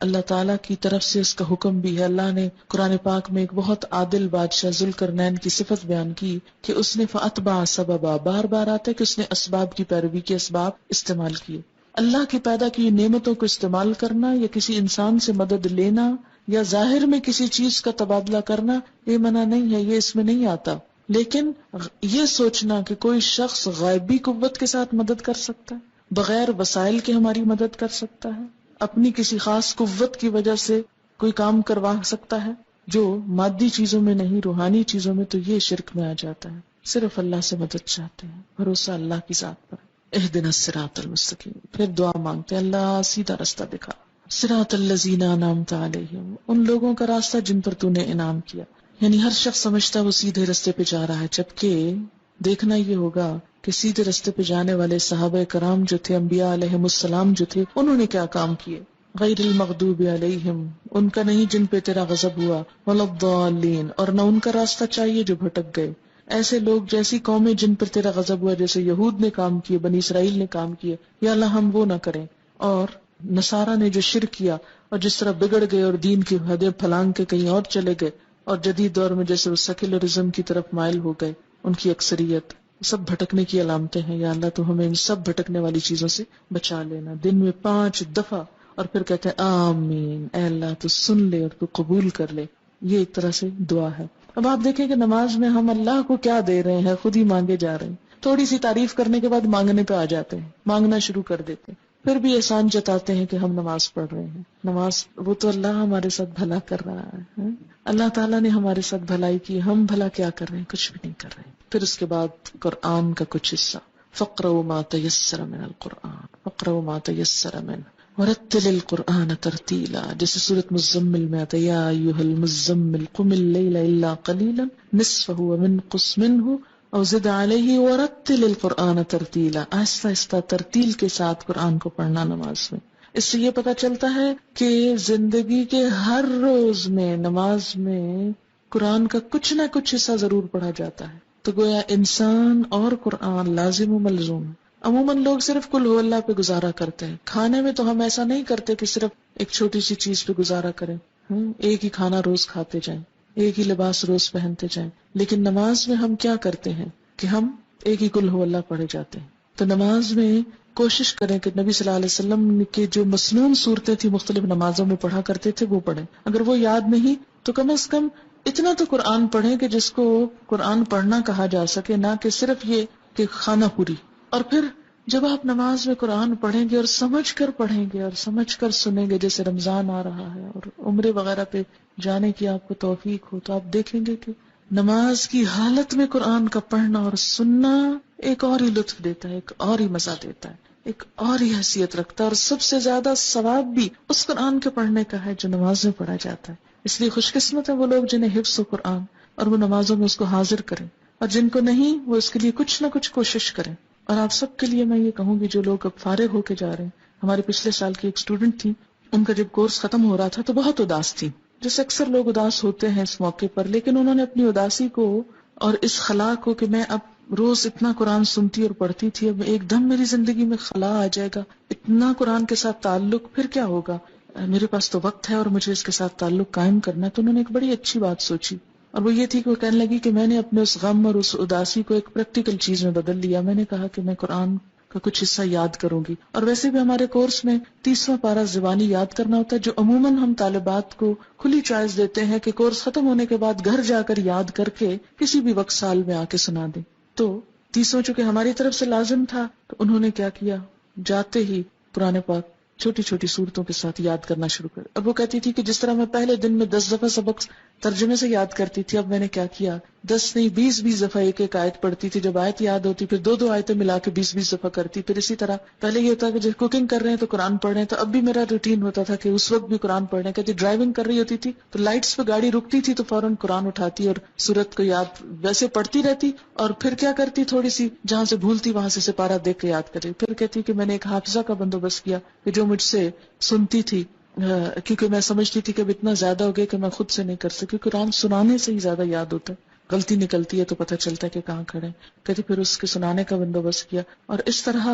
Speaker 1: اللہ تعالیٰ کی طرف سے اس کا حکم بھی ہے. اللہ نے قرآن پاک میں ایک بہت عادل بادشاہ ذوالقرنین کی صفت بیان کی کہ اس نے فَأَتْبَعَ سَبَبًا، بار بار آتا ہے کہ اس نے اسباب کی پیروی کے، اسباب استعمال کیے. اللہ کی پیدا کی نعمتوں کو استعمال کرنا یا کسی انسان سے مدد لینا یا ظاہر میں کسی چیز کا تبادلہ کرنا یہ منع نہیں ہے، یہ اس میں نہیں آتا. لیکن یہ سوچنا کہ کوئی شخص غیبی قوت کے ساتھ مدد کر سکتا ہے، بغیر وسائل کے ہماری مدد کر سکتا ہے، اپنی کسی خاص قوت کی وجہ سے کوئی کام کروا سکتا ہے جو مادی چیزوں میں نہیں، روحانی چیزوں میں، تو یہ شرک میں آ جاتا ہے. صرف اللہ سے مدد چاہتے ہیں، بھروسہ اللہ کی ذات پر. اہدنا الصراط المستقیم. پھر دعا مانگتے ہیں اللہ سیدھا رستہ دکھا، صراط الذین انعمت علیہم، ان لوگوں کا راستہ جن پر تو نے انعام کیا. یعنی ہر شخص سمجھتا ہے وہ سیدھے رستے پہ جا رہا ہے، جبکہ دیکھنا یہ ہوگا کہ سیدھے رستے پہ جانے والے صحابہ کرام جو تھے، انبیاء علیہم السلام جو تھے، انہوں نے کیا کام کیے. غیر المغضوب علیہم، ان کا نہیں جن پہ تیرا غضب ہوا، ولا الضالین، اور نہ ان کا راستہ چاہیے جو بھٹک گئے. ایسے لوگ جیسی قومیں جن پر تیرا غضب ہوا، جیسے یہود نے کام کیے، بنی اسرائیل نے کام کیے، یا اللہ ہم وہ نہ کریں. اور نصارہ نے جو شرک کیا اور جس طرح بگڑ گئے اور دین کی حدیں پھلانگ کے کہیں اور چلے گئے، اور جدید دور میں جیسے وہ سیکولرزم کی طرف مائل ہو گئے ان کی اکثریت، سب بھٹکنے کی علامتیں ہیں. یا اللہ تو ہمیں ان سب بھٹکنے والی چیزوں سے بچا لینا. دن میں 5 دفعہ، اور پھر کہتے ہیں آمین، اے اللہ تو سن لے اور تو قبول کر لے. یہ ایک طرح سے دعا ہے. اب آپ دیکھیں کہ نماز میں ہم اللہ کو کیا دے رہے ہیں، خود ہی مانگے جا رہے ہیں. تھوڑی سی تعریف کرنے کے بعد مانگنے پہ آ جاتے ہیں، مانگنا شروع کر دیتے ہیں، پھر بھی احسان جتاتے ہیں کہ ہم نماز پڑھ رہے ہیں. نماز، وہ تو اللہ ہمارے ساتھ بھلا کر رہا ہے. اللہ تعالیٰ نے ہمارے ساتھ بھلائی کی، ہم بھلا کیا کر رہے ہیں؟ کچھ بھی نہیں کر رہے ہیں. پھر اس کے بعد قرآن کا کچھ حصہ، فَاقْرَؤْا مَا تَيَسَّرَ مِنَ الْقُرْآنِ فَاقْرَؤْا مَا تَيَسَّرَ مِنْهُ وَرَتِّلِ الْقُرْآنَ تَرْتِيلًا. جیسے سورۃ مزمل میں آتا ہے، یا ایھا المزمل قم اللیل الا قلیلا نصفہ وانقص منہ او زد علیہ ورتل القرآن ترتیلا. آہستہ آہستہ ترتیل کے ساتھ قرآن کو پڑھنا نماز میں. اس سے یہ پتہ چلتا ہے کہ زندگی کے ہر روز میں نماز میں قرآن کا کچھ نہ کچھ حصہ ضرور پڑھا جاتا ہے. تو گویا انسان اور قرآن لازم و ملزوم ہے. عموماً لوگ صرف قل ہو اللہ پہ گزارا کرتے ہیں. کھانے میں تو ہم ایسا نہیں کرتے کہ صرف ایک چھوٹی سی چیز پہ گزارا کریں، ایک ہی کھانا روز کھاتے جائیں، ایک ہی لباس روز پہنتے جائیں. لیکن نماز میں ہم کیا کرتے ہیں کہ ہم ایک ہی قل ہو اللہ پڑھے جاتے ہیں. تو نماز میں کوشش کریں کہ نبی صلی اللہ علیہ وسلم کی جو مسنون صورتیں تھی مختلف نمازوں میں پڑھا کرتے تھے وہ پڑھیں. اگر وہ یاد نہیں تو کم از کم اتنا تو قرآن پڑھیں کہ جس کو قرآن پڑھنا کہا جا سکے، نہ کہ صرف یہ کہ خانہ پوری. اور پھر جب آپ نماز میں قرآن پڑھیں گے اور سمجھ کر پڑھیں گے اور سمجھ کر سنیں گے، جیسے رمضان آ رہا ہے اور عمرے وغیرہ پہ جانے کی آپ کو توفیق ہو، تو آپ دیکھیں گے کہ نماز کی حالت میں قرآن کا پڑھنا اور سننا ایک اور ہی لطف دیتا ہے، ایک اور ہی مزہ دیتا ہے، ایک اور ہی حیثیت رکھتا ہے. اور سب سے زیادہ ثواب بھی اس قرآن کے پڑھنے کا ہے جو نماز میں پڑھا جاتا ہے. اس لیے خوش قسمت ہے وہ لوگ جنہیں حفظ و قرآن اور وہ نمازوں میں اس کو حاضر کریں، اور جن کو نہیں وہ اس کے لیے کچھ نہ کچھ کوشش کریں. اور آپ سب کے لیے میں یہ کہوں گی جو لوگ اب فارغ ہو کے جا رہے ہیں، ہمارے پچھلے سال کی ایک اسٹوڈنٹ تھی، ان کا جب کورس ختم ہو رہا تھا تو بہت اداس تھی، جیسے اکثر لوگ اداس ہوتے ہیں اس موقع پر. لیکن انہوں نے اپنی اداسی کو اور اس خلا کو کہ میں اب روز اتنا قرآن سنتی اور پڑھتی تھی، اب ایک دم میری زندگی میں خلا آ جائے گا، اتنا قرآن کے ساتھ تعلق، پھر کیا ہوگا؟ میرے پاس تو وقت ہے اور مجھے اس کے ساتھ تعلق قائم کرنا ہے. تو انہوں نے ایک بڑی اچھی بات سوچی، اور وہ یہ تھی کہ وہ کہنے لگی کہ میں نے اپنے اس غم اور اس اداسی کو ایک پریکٹیکل چیز میں بدل لیا. میں نے کہا کہ میں قرآن کا کچھ حصہ یاد کروں گی. اور ویسے بھی ہمارے کورس میں 30واں پارہ زبانی یاد کرنا ہوتا ہے، جو عموماً ہم طالبات کو کھلی چوائس دیتے ہیں کہ کورس ختم ہونے کے بعد گھر جا کر یاد کر کے کسی بھی وقت سال میں آ کے سنا دیں. تو 30واں چونکہ ہماری طرف سے لازم تھا، تو انہوں نے کیا کیا، جاتے ہی قرآن پاک چھوٹی چھوٹی صورتوں کے ساتھ یاد کرنا شروع کر. اب وہ کہتی تھی کہ جس طرح میں پہلے دن میں 10 دفعہ سبق ترجمے سے یاد کرتی تھی، اب میں نے کیا کیا، 10 نہیں 20 دفعہ ایک ایک آیت پڑھتی تھی. جب آیت یاد ہوتی پھر 2 آیتیں ملا کے 20 دفعہ کرتی. پھر اسی طرح پہلے یہ ہوتا کہ جب کوکنگ کر رہے ہیں تو قرآن پڑھ رہے ہیں، تو اب بھی میرا روٹین ہوتا تھا کہ اس وقت بھی قرآن پڑھ رہے ہیں. کہتی ڈرائیونگ کر رہی ہوتی تھی تو لائٹس پہ گاڑی رکتی تھی تو فوراً قرآن اٹھاتی اور سورت کو یاد ویسے پڑھتی رہتی، اور پھر کیا کرتی، تھوڑی سی جہاں سے بھولتی وہاں سے سپارہ دیکھ کے یاد کر رہی. پھر کہتی کہ میں نے ایک حافظہ کا بندوبست کیا کہ جو مجھ سے سنتی تھی، کیونکہ میں سمجھتی تھی کہ اب اتنا زیادہ ہو گیا کہ میں خود سے نہیں کر سکی. قرآن سنانے سے ہی زیادہ یاد ہوتا ہے، غلطی نکلتی ہے تو پتہ چلتا ہے کہ کہاں کھڑے. کہتی پھر اس کے سنانے کا بندوبست کیا. اور اس طرح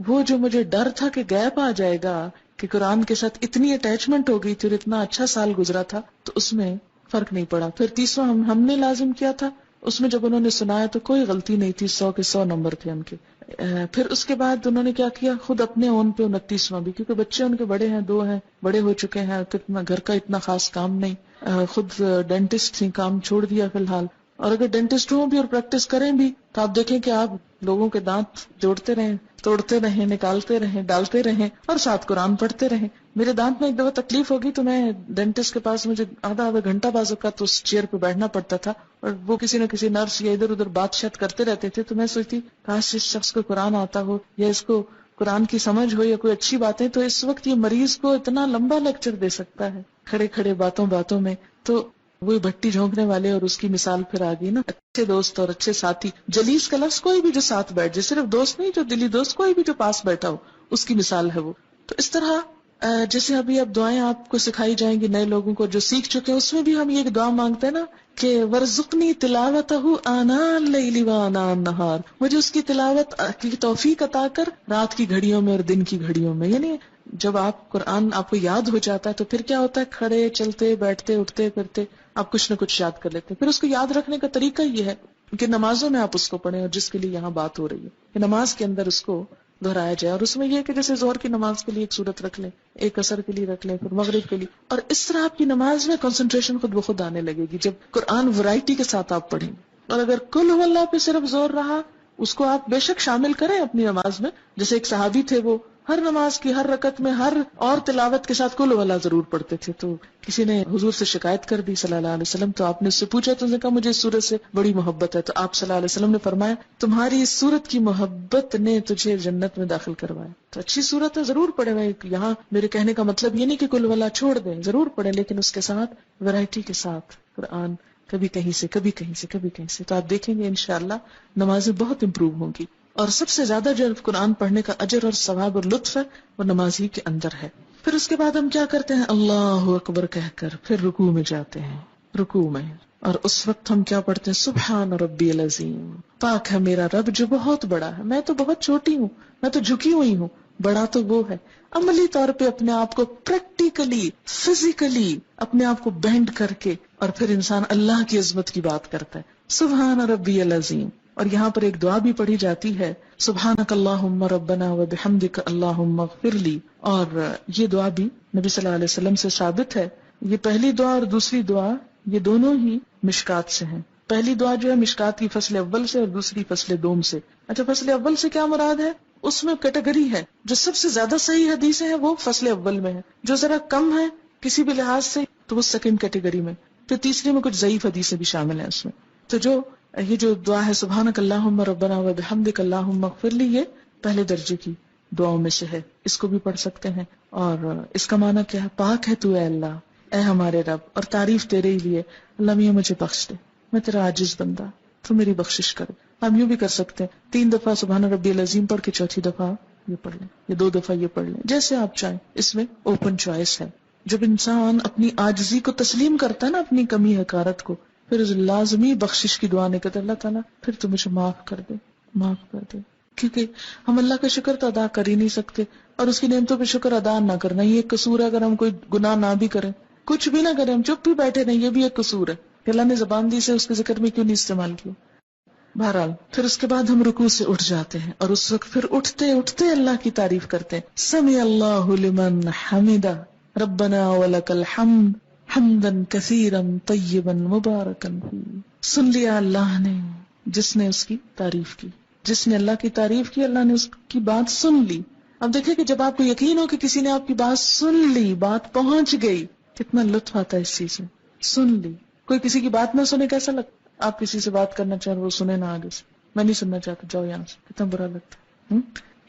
Speaker 1: وہ جو مجھے ڈر تھا کہ گیپ آ جائے گا، کہ قرآن کے ساتھ اتنی اٹیچمنٹ ہو گئی تھی اور اتنا اچھا سال گزرا تھا، تو اس میں فرق نہیں پڑا. پھر 30واں ہم نے لازم کیا تھا، اس میں جب انہوں نے سنایا تو کوئی غلطی نہیں تھی، 100 کے 100 نمبر تھے ان کے. پھر اس کے بعد انہوں نے کیا کیا، خود اپنے اون پہ 29واں بھی، کیونکہ بچے ان کے بڑے ہیں، 2 ہیں، بڑے ہو چکے ہیں، کتنا گھر کا اتنا خاص کام نہیں. خود ڈینٹسٹ تھی، کام چھوڑ دیا فی الحال. اور اگر ڈینٹسٹ ہوں بھی اور پریکٹس کریں بھی تو آپ دیکھیں کہ آپ لوگوں کے دانت جوڑتے رہیں، توڑتے رہیں، نکالتے رہیں، ڈالتے رہیں، اور ساتھ قرآن پڑھتے رہیں. میرے دانت میں ایک دفعہ تکلیف ہوگی تو میں ڈینٹسٹ کے پاس مجھے آدھا گھنٹہ بعض اوقات اس چیئر پہ بیٹھنا پڑتا تھا، اور وہ کسی نہ کسی نرس یا ادھر ادھر بات شات کرتے رہتے تھے. تو میں سوچتی کاش اس شخص کو قرآن آتا ہو یا اس کو قرآن کی سمجھ ہو یا کوئی اچھی باتیں، تو اس وقت یہ مریض کو اتنا لمبا لیکچر دے سکتا ہے کھڑے کھڑے باتوں میں. تو وہی بھٹی جھونکنے والے اور اس کی مثال پھر آ گئی نا. اچھے دوست اور اچھے ساتھی، جلیس کا لفظ کوئی بھی جو ساتھ بیٹھ جائے، صرف دوست نہیں، جو دلی دوست، کوئی بھی جو پاس بیٹھا ہو، اس کی مثال ہے وہ. تو اس طرح جیسے ابھی اب دعائیں آپ کو سکھائی جائیں گی نئے لوگوں کو جو سیکھ چکے ہیں، اس میں بھی ہم یہ دعا مانگتے ہیں نا کہ ورزقنی تلاوتہ آناء اللیل وآناء النہار، مجھے اس کی تلاوت کی توفیق عطا کر رات کی گھڑیوں میں اور دن کی گھڑیوں میں. یعنی جب آپ قرآن آپ کو یاد ہو جاتا ہے تو پھر کیا ہوتا ہے، کھڑے چلتے بیٹھتے اٹھتے پھرتے آپ کچھ نہ کچھ یاد کر لیتے ہیں. پھر اس کو یاد رکھنے کا طریقہ یہ ہے کہ نمازوں میں آپ اس کو پڑھیں، اور جس کے لیے یہاں بات ہو رہی ہے کہ نماز کے اندر اس کو دہرایا جائے. اور اس میں یہ کہ جیسے ظہر کی نماز کے لیے ایک سورت رکھ لیں، ایک عصر کے لیے رکھ لیں، پھر مغرب کے لیے، اور اس طرح آپ کی نماز میں کنسنٹریشن خود بخود آنے لگے گی جب قرآن ورائٹی کے ساتھ آپ پڑھیں. اور اگر کل ہو اللہ پہ صرف زور رہا، اس کو آپ بے شک شامل کریں اپنی نماز میں. جیسے ایک صحابی تھے، وہ ہر نماز کی ہر رکعت میں ہر اور تلاوت کے ساتھ کل والا ضرور پڑھتے تھے. تو کسی نے حضور سے شکایت کر دی صلی اللہ علیہ وسلم، تو آپ نے اس سے پوچھا تو اس نے کہا مجھے اس سورت سے بڑی محبت ہے. تو آپ صلی اللہ علیہ وسلم نے فرمایا تمہاری اس سورت کی محبت نے تجھے جنت میں داخل کروایا. تو اچھی سورت ہے، ضرور پڑھیں. یہاں میرے کہنے کا مطلب یہ نہیں کہ کل والا چھوڑ دیں، ضرور پڑھیں، لیکن اس کے ساتھ ورائٹی کے ساتھ قرآن، کبھی کہیں سے کبھی کہیں سے کبھی کہیں سے. تو آپ دیکھیں گے انشاءاللہ نمازیں بہت امپروو ہوں گی. اور سب سے زیادہ جو قرآن پڑھنے کا اجر اور ثواب اور لطف ہے وہ نماز ہی کے اندر ہے. پھر اس کے بعد ہم کیا کرتے ہیں، اللہ اکبر کہہ کر پھر رکوع میں جاتے ہیں. رکوع میں اور اس وقت ہم کیا پڑھتے ہیں، سبحان ربی العظیم، پاک ہے میرا رب جو بہت بڑا ہے، میں تو بہت چھوٹی ہوں، میں تو جھکی ہوئی ہوں، بڑا تو وہ ہے. عملی طور پہ اپنے آپ کو پریکٹیکلی فزیکلی اپنے آپ کو بینڈ کر کے، اور پھر انسان اللہ کی عظمت کی بات کرتا ہے، سبحان ربی العظیم. اور یہاں پر ایک دعا بھی پڑھی جاتی ہے، سبحانک اللہم ربنا وبحمدک اللہم اغفر لی. اور یہ دعا بھی نبی صلی اللہ علیہ وسلم سے ثابت ہے. یہ پہلی دعا اور دوسری دعا یہ دونوں ہی مشکات سے ہیں. پہلی دعا جو ہے مشکات کی فصل اول سے، اور دوسری فصل دوم سے. اچھا، فصل اول سے کیا مراد ہے، اس میں کیٹیگری ہے، جو سب سے زیادہ صحیح حدیثیں ہیں وہ فصل اول میں ہے، جو ذرا کم ہے کسی بھی لحاظ سے تو وہ سیکنڈ کیٹیگری میں، پھر تیسری میں کچھ ضعیف حدیثیں بھی شامل ہیں اس میں. تو یہ جو دعا ہے سبحانک اللہم ربنا وبحمدک اللہم اغفر لی، یہ پہلے درجے کی دعاؤں میں سے ہے، اس کو بھی پڑھ سکتے ہیں. اور اس کا معنی کیا ہے، پاک ہے تو اے اللہ، اے ہمارے رب، اور تعریف تیرے ہی لیے، اللہ میاں مجھے بخش دے، میں تیرا عاجز بندہ، تو میری بخشش کر. ہم یوں بھی کر سکتے ہیں 3 دفعہ سبحان ربی العظیم پڑھ کے چوتھی دفعہ یہ پڑھ لیں، یا 2 دفعہ یہ پڑھ لیں، جیسے آپ چاہیں. اس میں اوپن چوائس ہے. جب انسان اپنی عاجزی کو تسلیم کرتا ہے نا، اپنی کمی حقارت کو، پھر لازمی بخشش کی دعا نہیں کرتے، اللہ تعالیٰ پھر تو مجھے معاف کر دے، معاف کر دے. کیونکہ ہم اللہ کا شکر تو ادا کر ہی نہیں سکتے، اور اس کی نعمتوں پہ شکر ادا نہ کرنا یہ ایک قصور ہے. اگر ہم کوئی گناہ نہ بھی کریں، کچھ بھی نہ کریں، ہم چپ بھی بیٹھے نہیں، یہ بھی ایک قصور ہے کہ اللہ نے زبان دی سے اس کے ذکر میں کیوں نہیں استعمال کیا. بہرحال پھر اس کے بعد ہم رکوع سے اٹھ جاتے ہیں، اور اس وقت پھر اٹھتے اٹھتے اللہ کی تعریف کرتے ہیں، سمع اللہ لمن حمدہ ربنا ولک الحمد حمدا کثیرا طیبا مبارکا فیہ. سن لیا اللہ نے، جس نے اس کی تعریف کی، جس نے اللہ کی تعریف کی، اللہ نے اس کی بات سن لی. اب دیکھیں کہ جب آپ کو یقین ہو کہ کسی نے آپ کی بات سن لی، بات پہنچ گئی، کتنا لطف آتا ہے اس چیز میں. سن لی. کوئی کسی کی بات نہ سنے کیسا لگتا؟ آپ کسی سے بات کرنا چاہیں وہ سنے نہ آگے سے، میں نہیں سننا چاہتا، جاؤ یہاں سے، کتنا برا لگتا ہے.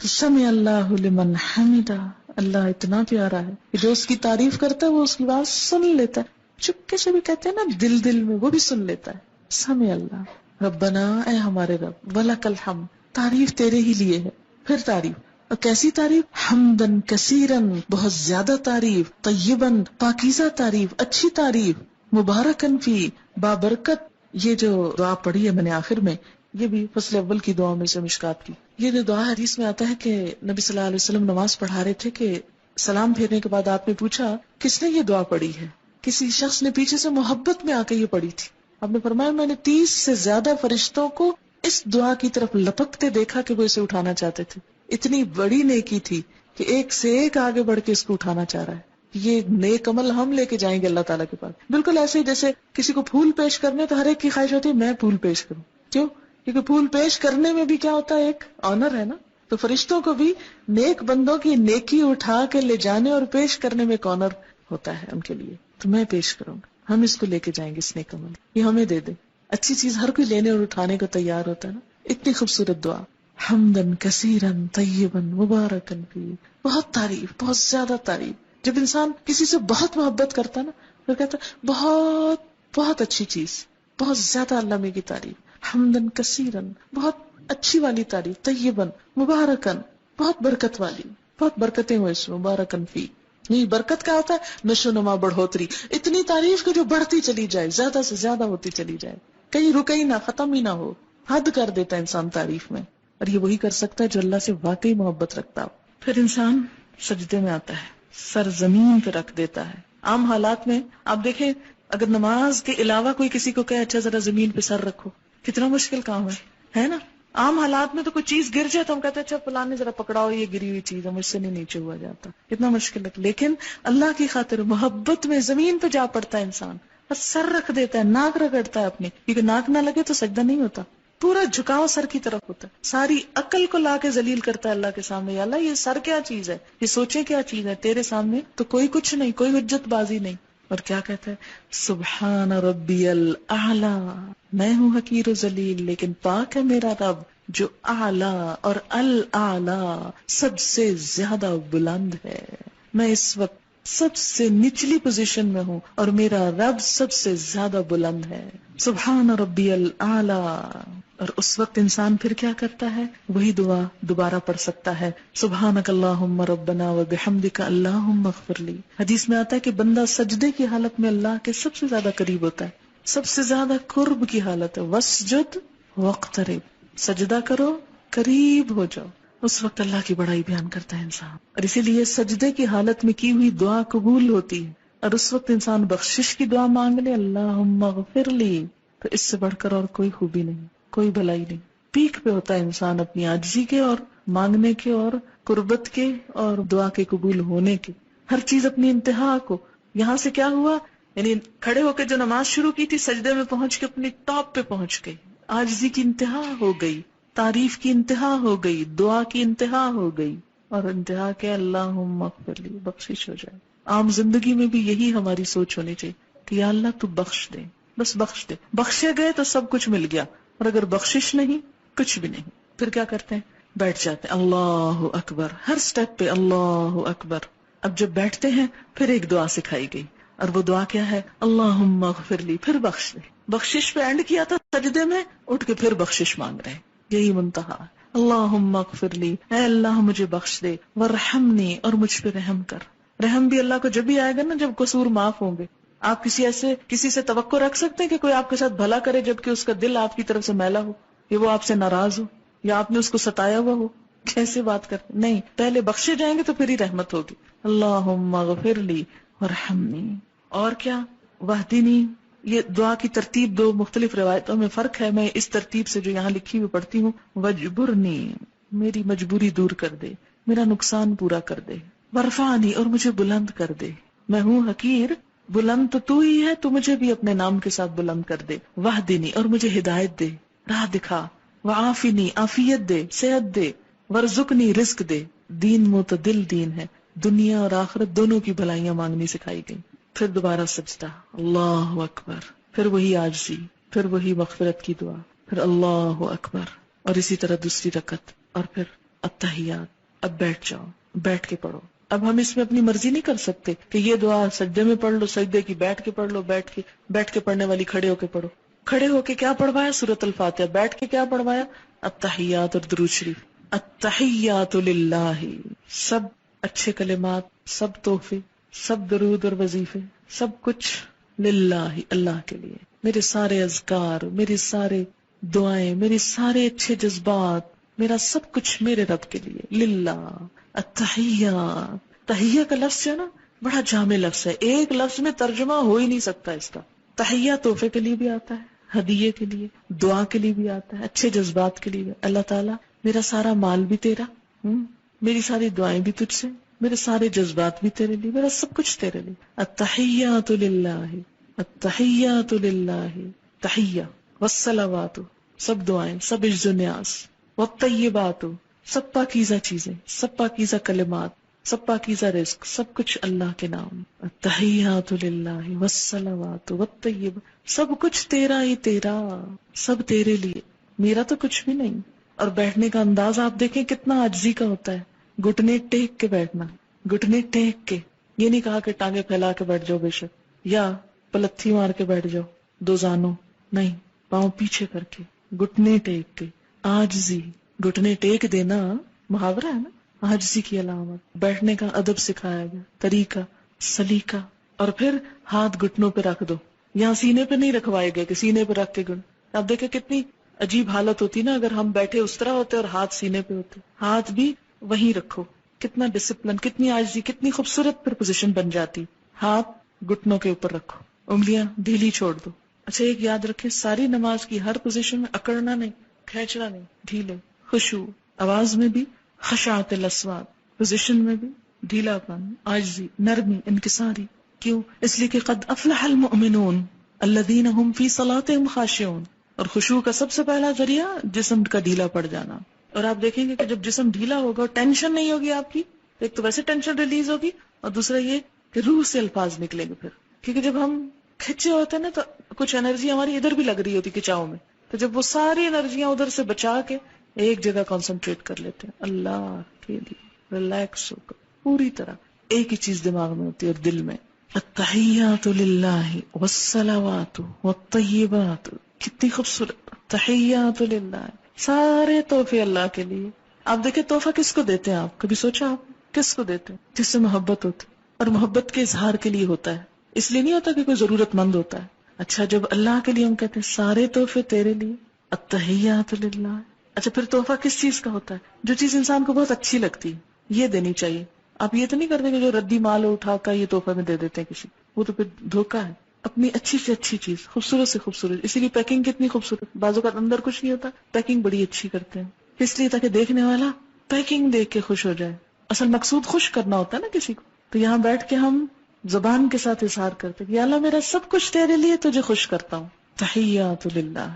Speaker 1: تو سمع اللہ لمن حمدہ، اللہ اتنا پیارا ہے کہ جو اس کی تعریف کرتا ہے وہ اس کی بات سن لیتا ہے. چپکے سے بھی کہتے ہیں نا، دل میں، وہ بھی سن لیتا ہے. سمع اللہ ربنا، اے ہمارے رب، ولک الحمد، تعریف تیرے ہی لیے ہے. پھر تعریف، اور کیسی تعریف، حمدن کثیرن، بہت زیادہ تعریف، طیبن، پاکیزہ تعریف، اچھی تعریف، مبارکن فی، بابرکت. یہ جو دعا پڑھی ہے میں نے آخر میں، یہ بھی فصل اول کی دعاؤں میں سے مشکات کی. یہ جو دعا حدیث میں آتا ہے کہ نبی صلی اللہ علیہ وسلم نماز پڑھا رہے تھے کہ سلام پھیرنے کے بعد آپ نے پوچھا کس نے یہ دعا پڑھی ہے. کسی شخص نے پیچھے سے محبت میں آ کے یہ پڑھی تھی. آپ نے فرمایا میں نے 30 سے زیادہ فرشتوں کو اس دعا کی طرف لپکتے دیکھا کہ وہ اسے اٹھانا چاہتے تھے. اتنی بڑی نیکی تھی کہ ایک سے ایک آگے بڑھ کے اس کو اٹھانا چاہ رہا ہے. یہ نیک عمل ہم لے کے جائیں گے اللہ تعالیٰ کے پاس. بالکل ایسے ہی جیسے کسی کو پھول پیش کرنے تو ہر ایک کی خواہش ہوتی ہے میں پھول پیش کروں. کیوں؟ کیونکہ پھول پیش کرنے میں بھی کیا ہوتا ہے، ایک آنر ہے نا. تو فرشتوں کو بھی نیک بندوں کی نیکی اٹھا کے لے جانے اور پیش کرنے میں ایک آنر ہوتا ہے ان کے لیے. تو میں پیش کروں گا، ہم اس کو لے کے جائیں گے، اس نیک عمل یہ ہمیں دے دے. اچھی چیز ہر کوئی لینے اور اٹھانے کو تیار ہوتا ہے نا. اتنی خوبصورت دعا. حمدن کثیرن طیبن مبارکن فی. بہت تعریف، بہت زیادہ تعریف. جب انسان کسی سے بہت محبت کرتا ہے نا پھر کہتا ہے بہت بہت اچھی چیز، بہت زیادہ علامے کی تعریف. حمدن کثیرن، بہت اچھی والی تعریف. طیبن مبارکن، بہت برکت والی، بہت برکتیں ہوئے اس میں. مبارکن فی، نہیں برکت کا ہوتا ہے نشو نما، بڑھوتری. اتنی تعریف کہ جو بڑھتی چلی جائے، زیادہ سے زیادہ ہوتی چلی جائے، کہیں رکے ہی نہ، ختم ہی نہ ہو. حد کر دیتا ہے انسان تعریف میں. اور یہ وہی کر سکتا ہے جو اللہ سے واقعی محبت رکھتا ہو. پھر انسان سجدے میں آتا ہے، سر زمین پہ رکھ دیتا ہے. عام حالات میں آپ دیکھیں اگر نماز کے علاوہ کوئی کسی کو کہے اچھا ذرا زمین پہ سر رکھو، کتنا مشکل کام ہے نا. عام حالات میں تو کوئی چیز گر جائے تو ہم کہتے ہیں اچھا فلاں ذرا پکڑاؤ، یہ گری ہوئی چیز ہے، مجھ سے نہیں نیچے ہوا جاتا. کتنا مشکل ہے. لیکن اللہ کی خاطر محبت میں زمین پہ جا پڑتا ہے انسان اور سر رکھ دیتا ہے، ناک رگڑتا ہے اپنی، کیونکہ ناک نہ لگے تو سجدہ نہیں ہوتا. پورا جھکاؤ سر کی طرف ہوتا ہے. ساری عقل کو لا کے ذلیل کرتا ہے اللہ کے سامنے. یا اللہ یہ سر کیا چیز ہے، یہ سوچے کیا چیز ہے، تیرے سامنے تو کوئی کچھ نہیں، کوئی حجت بازی نہیں. اور کیا کہتا ہے سبحان ربی الاعلی، میں ہوں حقیر و ذلیل لیکن پاک ہے میرا رب جو اعلی اور الاعلی سب سے زیادہ بلند ہے. میں اس وقت سب سے نچلی پوزیشن میں ہوں اور میرا رب سب سے زیادہ بلند ہے. سبحان ربی الاعلی. اور اس وقت انسان پھر کیا کرتا ہے، وہی دعا دوبارہ پڑھ سکتا ہے. سبحانک اللہم ربنا وبحمدک اللہم اغفر لی. حدیث میں آتا ہے کہ بندہ سجدے کی حالت میں اللہ کے سب سے زیادہ قریب ہوتا ہے، سب سے زیادہ قرب کی حالت ہے. واسجد واقترب، سجدہ کرو قریب ہو جاؤ. اس وقت اللہ کی بڑائی بیان کرتا ہے انسان. اور اسی لیے سجدے کی حالت میں کی ہوئی دعا قبول ہوتی ہے. اور اس وقت انسان بخشش کی دعا مانگ لے، اللہم اغفر لی، تو اس سے بڑھ کر اور کوئی خوبی نہیں، کوئی بھلائی نہیں. پیک پہ ہوتا ہے انسان اپنی عاجزی کے اور مانگنے کے اور قربت کے اور دعا کے قبول ہونے کے. ہر چیز اپنی انتہا کو. یہاں سے کیا ہوا، یعنی کھڑے ہو کے جو نماز شروع کی تھی سجدے میں پہنچ کے اپنی ٹاپ پہ پہنچ گئی. عاجزی کی انتہا ہو گئی، تعریف کی انتہا ہو گئی، دعا کی انتہا ہو گئی. اور انتہا کے اللہم اغفر لی، بخشش ہو جائے. عام زندگی میں بھی یہی ہماری سوچ ہونی چاہیے کہ یا اللہ تو بخش دے، بس بخش دے. بخشے گئے تو سب کچھ مل گیا، اور اگر بخشش نہیں کچھ بھی نہیں. پھر کیا کرتے ہیں، بیٹھ جاتے ہیں. اللہ اکبر، ہر سٹیپ پہ اللہ اکبر. اب جب بیٹھتے ہیں پھر ایک دعا سکھائی گئی، اور وہ دعا کیا ہے، اللہم اغفر لی، پھر بخش دے. بخشش پہ اینڈ کیا تھا سجدے میں، اٹھ کے پھر بخشش مانگ رہے ہیں. یہی منتہا. اللہم اغفر لی، اے اللہ مجھے بخش دے، ورحمنی، اور مجھ پہ رحم کر. رحم بھی اللہ کو جب بھی آئے گا نا جب قصور معاف ہوں گے. آپ کسی سے توقع رکھ سکتے ہیں کہ کوئی آپ کے ساتھ بھلا کرے جبکہ اس کا دل آپ کی طرف سے میلا ہو، یا وہ آپ سے ناراض ہو، یا آپ نے اس کو ستایا ہوا ہو؟ کیسے بات کرتے؟ نہیں، پہلے بخشے جائیں گے تو پھر ہی رحمت ہوگی. اللہم اغفر لی ورحمنی. اور کیا، واہدنی. یہ دعا کی ترتیب دو مختلف روایتوں میں فرق ہے. میں اس ترتیب سے جو یہاں لکھی ہوئی پڑھتی ہوں. وجبرنی، میری مجبوری دور کر دے، میرا نقصان پورا کر دے. ورفانی، اور مجھے بلند کر دے. میں ہوں حقیر، بلند تو ہی ہے، تو مجھے بھی اپنے نام کے ساتھ بلند کر دے. واہدنی، اور مجھے ہدایت دے، راہ دکھا. وعافنی، عافیت دے، صحت دے. ورزقنی، رزق دے. دین معتدل دین ہے، دنیا اور آخرت دونوں کی بھلائیاں مانگنی سکھائی گئی. پھر دوبارہ سجدہ، اللہ اکبر. پھر وہی عاجزی، پھر وہی مغفرت کی دعا، پھر اللہ اکبر. اور اسی طرح دوسری رکعت، اور پھر التحیات. اب بیٹھ جاؤ، بیٹھ کے پڑھو. اب ہم اس میں اپنی مرضی نہیں کر سکتے کہ یہ دعا سجدے میں پڑھ لو، سجدے کی بیٹھ کے پڑھ لو، بیٹھ کے پڑھنے والی کھڑے ہو کے پڑھو. کھڑے ہو کے کیا پڑھوایا، سورۃ الفاتحہ. بیٹھ کے کیا پڑھوایا، التحیات اور درود شریف. التحیات للہ، سب اچھے کلمات، سب تحفے، سب درود اور وظیفے، سب کچھ للہ، اللہ کے لیے. میرے سارے اذکار، میری سارے دعائیں، میرے سارے اچھے جذبات، میرا سب کچھ میرے رب کے لیے، للہ. التحیات. تحیہ کا لفظ ہے نا، بڑا جامع لفظ ہے، ایک لفظ میں ترجمہ ہو ہی نہیں سکتا اس کا. تحیہ تحفے کے لیے بھی آتا ہے، ہدیے کے لیے، دعا کے لیے بھی آتا ہے، اچھے جذبات کے لیے بھی. اللہ تعالیٰ میرا سارا مال بھی تیرا، میری ساری دعائیں بھی تجھ سے، میرے سارے جذبات بھی تیرے لیے، میرا سب کچھ تیرے لیے. التحیات للہ، التحیات للہ. تحیہ والصلوات، سب دعائیں، سب عز و نیاز. والطیبات، سب پاکیزہ چیزیں، سب پاکیزہ کلمات، سب پاکیزہ رزق، سب کچھ اللہ کے نام. التحیات للہ والصلوات والطیبات، سب کچھ تیرا ہی تیرا، سب تیرے لیے، میرا تو کچھ بھی نہیں. اور بیٹھنے کا انداز آپ دیکھیں کتنا عاجزی کا ہوتا ہے، گھٹنے ٹیک کے بیٹھنا، گھٹنے ٹیک کے، یہ نہیں کہا کہ ٹانگیں پھیلا کے بیٹھ جاؤ بے شک، یا پلتھی مار کے بیٹھ جاؤ دو زانوں، نہیں، پاؤں پیچھے کر کے، گھٹنے ٹیک کے، عاجزی، گھٹنے ٹیک دینا محاورہ ہے نا، عاجزی کی علامت، بیٹھنے کا ادب سکھایا گیا، طریقہ، سلیقہ، اور پھر ہاتھ گھٹنوں پہ رکھ دو، یہاں سینے پہ نہیں رکھوائے گئے کہ سینے پہ رکھ کے آپ دیکھیں کتنی عجیب حالت ہوتی نا اگر ہم بیٹھے اس طرح ہوتے اور ہاتھ سینے پہ ہوتے، ہاتھ بھی وہیں رکھو، کتنا ڈسپلن، کتنی عاجزی، کتنی خوبصورت پھر پوزیشن بن جاتی، ہاتھ گھٹنوں کے اوپر رکھو، انگلیاں ڈھیلی چھوڑ دو۔ اچھا ایک یاد رکھیں، ساری نماز کی ہر پوزیشن میں اکڑنا نہیں، کھینچنا نہیں، ڈھیلے، خشوع، آواز میں بھی خشعت الاصوات، پوزیشن میں بھی ڈھیلا پن، عاجزی، نرمی، انکساری۔ کیوں؟ اس لیے کہ قد افلح المؤمنون الذین هم فی صلاتهم خاشعون، اور خشوع کا سب سے پہلا ذریعہ جسم کا ڈھیلا پڑ جانا۔ اور آپ دیکھیں گے کہ جب جسم ڈھیلا ہوگا، ٹینشن نہیں ہوگی آپ کی، ایک تو ویسے ٹینشن ریلیز ہوگی، اور دوسرا یہ کہ روح سے الفاظ نکلیں گے پھر، کیونکہ جب ہم کھچے ہوتے ہیں نا تو کچھ انرجی ہماری ادھر بھی لگ رہی ہوتی کچاؤ میں، تو جب وہ ساری انرجیاں ادھر سے بچا کے ایک جگہ کانسنٹریٹ کر لیتے ہیں اللہ کے لیے، ریلیکس ہو کر پوری طرح ایک ہی چیز دماغ میں ہوتی ہے اور دل میں، التحیات للہ والصلوات والطیبات، کتنی خوبصورت، تحیات للہ، سارے تحفے اللہ کے لیے۔ آپ دیکھیں تحفہ کس کو دیتے ہیں، آپ کبھی سوچا آپ کس کو دیتے ہیں؟ جس سے محبت ہوتی، اور محبت کے اظہار کے لیے ہوتا ہے، اس لیے نہیں ہوتا کہ کوئی ضرورت مند ہوتا ہے۔ اچھا جب اللہ کے لیے ہم کہتے ہیں سارے تحفے تیرے لیے، التحیات للہ، اچھا پھر تحفہ کس چیز کا ہوتا ہے؟ جو چیز انسان کو بہت اچھی لگتی ہے یہ دینی چاہیے۔ آپ یہ تو نہیں کرتے کہ جو ردی مال اٹھا کر یہ تحفہ میں دے دیتے ہیں کسی، وہ تو پھر دھوکہ ہے۔ اپنی اچھی سے اچھی چیز، خوبصورت سے خوبصورت، اسی لیے پیکنگ کتنی خوبصورت، بازو کا اندر کچھ نہیں ہوتا، پیکنگ بڑی اچھی کرتے ہیں، اس لیے تاکہ دیکھنے والا پیکنگ دیکھ کے خوش ہو جائے۔ اصل مقصود خوش کرنا ہوتا ہے نا کسی کو، تو یہاں بیٹھ کے ہم زبان کے ساتھ اظہار کرتے کہ یا اللہ میرا سب کچھ تیرے لیے، تجھے خوش کرتا ہوں، تحیات للہ،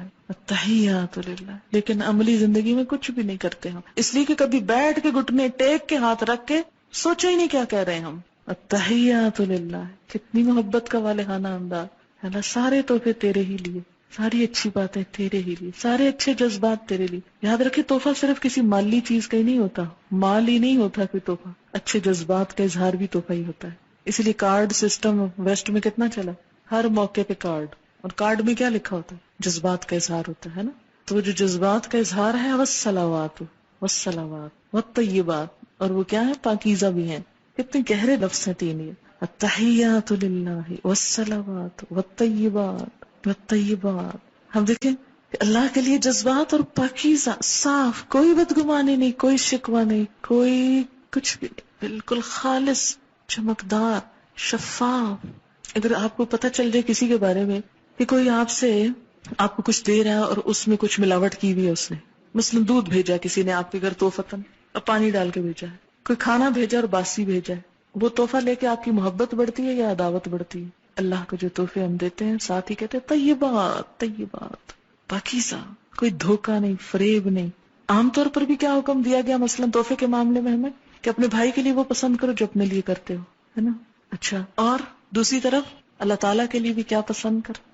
Speaker 1: تحیات للہ، لیکن عملی زندگی میں کچھ بھی نہیں کرتے ہم، اس لیے کہ کبھی بیٹھ کے گھٹنے ٹیک کے ہاتھ رکھ کے سوچا ہی نہیں کیا کہہ رہے ہیں ہم۔ التحیات للہ، کتنی محبت کا والہانہ انداز، اللہ سارے تحفے تیرے ہی لیے، ساری اچھی باتیں تیرے ہی لیے، سارے اچھے جذبات تیرے لیے۔ یاد رکھے تحفہ صرف کسی مالی چیز کا ہی نہیں ہوتا، مال ہی نہیں ہوتا کوئی تحفہ، اچھے جذبات کا اظہار بھی تحفہ ہی ہوتا ہے۔ اسی لیے کارڈ سسٹم ویسٹ میں کتنا چلا، ہر موقع پہ کارڈ، اور کارڈ میں کیا لکھا ہوتا ہے؟ جذبات کا اظہار ہوتا ہے نا، تو جو جذبات کا اظہار ہے والصلوات والصلوات والطیبات، اور وہ کیا ہے؟ پاکیزہ بھی ہیں۔ کتنے گہرے لفظ ہیں تین یہ، التحیات للہ والصلوات والطیبات والطیبات۔ ہم دیکھیں کہ اللہ کے لیے جذبات اور پاکیزہ، صاف، کوئی بدگمانی نہیں، کوئی شکوہ نہیں، کوئی کچھ بھی نہیں، بالکل خالص، چمکدار، شفاف۔ اگر آپ کو پتہ چل جائے کسی کے بارے میں کہ کوئی آپ کو کچھ دے رہا ہے اور اس میں کچھ ملاوٹ کی ہوئی ہے، اس نے مثلا دودھ بھیجا کسی نے آپ کے گھر توفتاً اور پانی ڈال کے بھیجا ہے، کوئی کھانا بھیجا اور باسی بھیجا ہے، وہ تحفہ لے کے آپ کی محبت بڑھتی ہے یا عداوت بڑھتی ہے؟ اللہ کو جو تحفے ہم دیتے ہیں ساتھ ہی کہتے ہیں طیبات، طیبات، پاکیزہ، کوئی دھوکہ نہیں، فریب نہیں۔ عام طور پر بھی کیا حکم دیا گیا مثلا تحفے کے معاملے میں ہمیں کہ اپنے بھائی کے لیے وہ پسند کرو جو اپنے لیے کرتے ہو، ہے نا؟ اچھا، اور دوسری طرف اللہ تعالیٰ کے لیے بھی کیا پسند کر،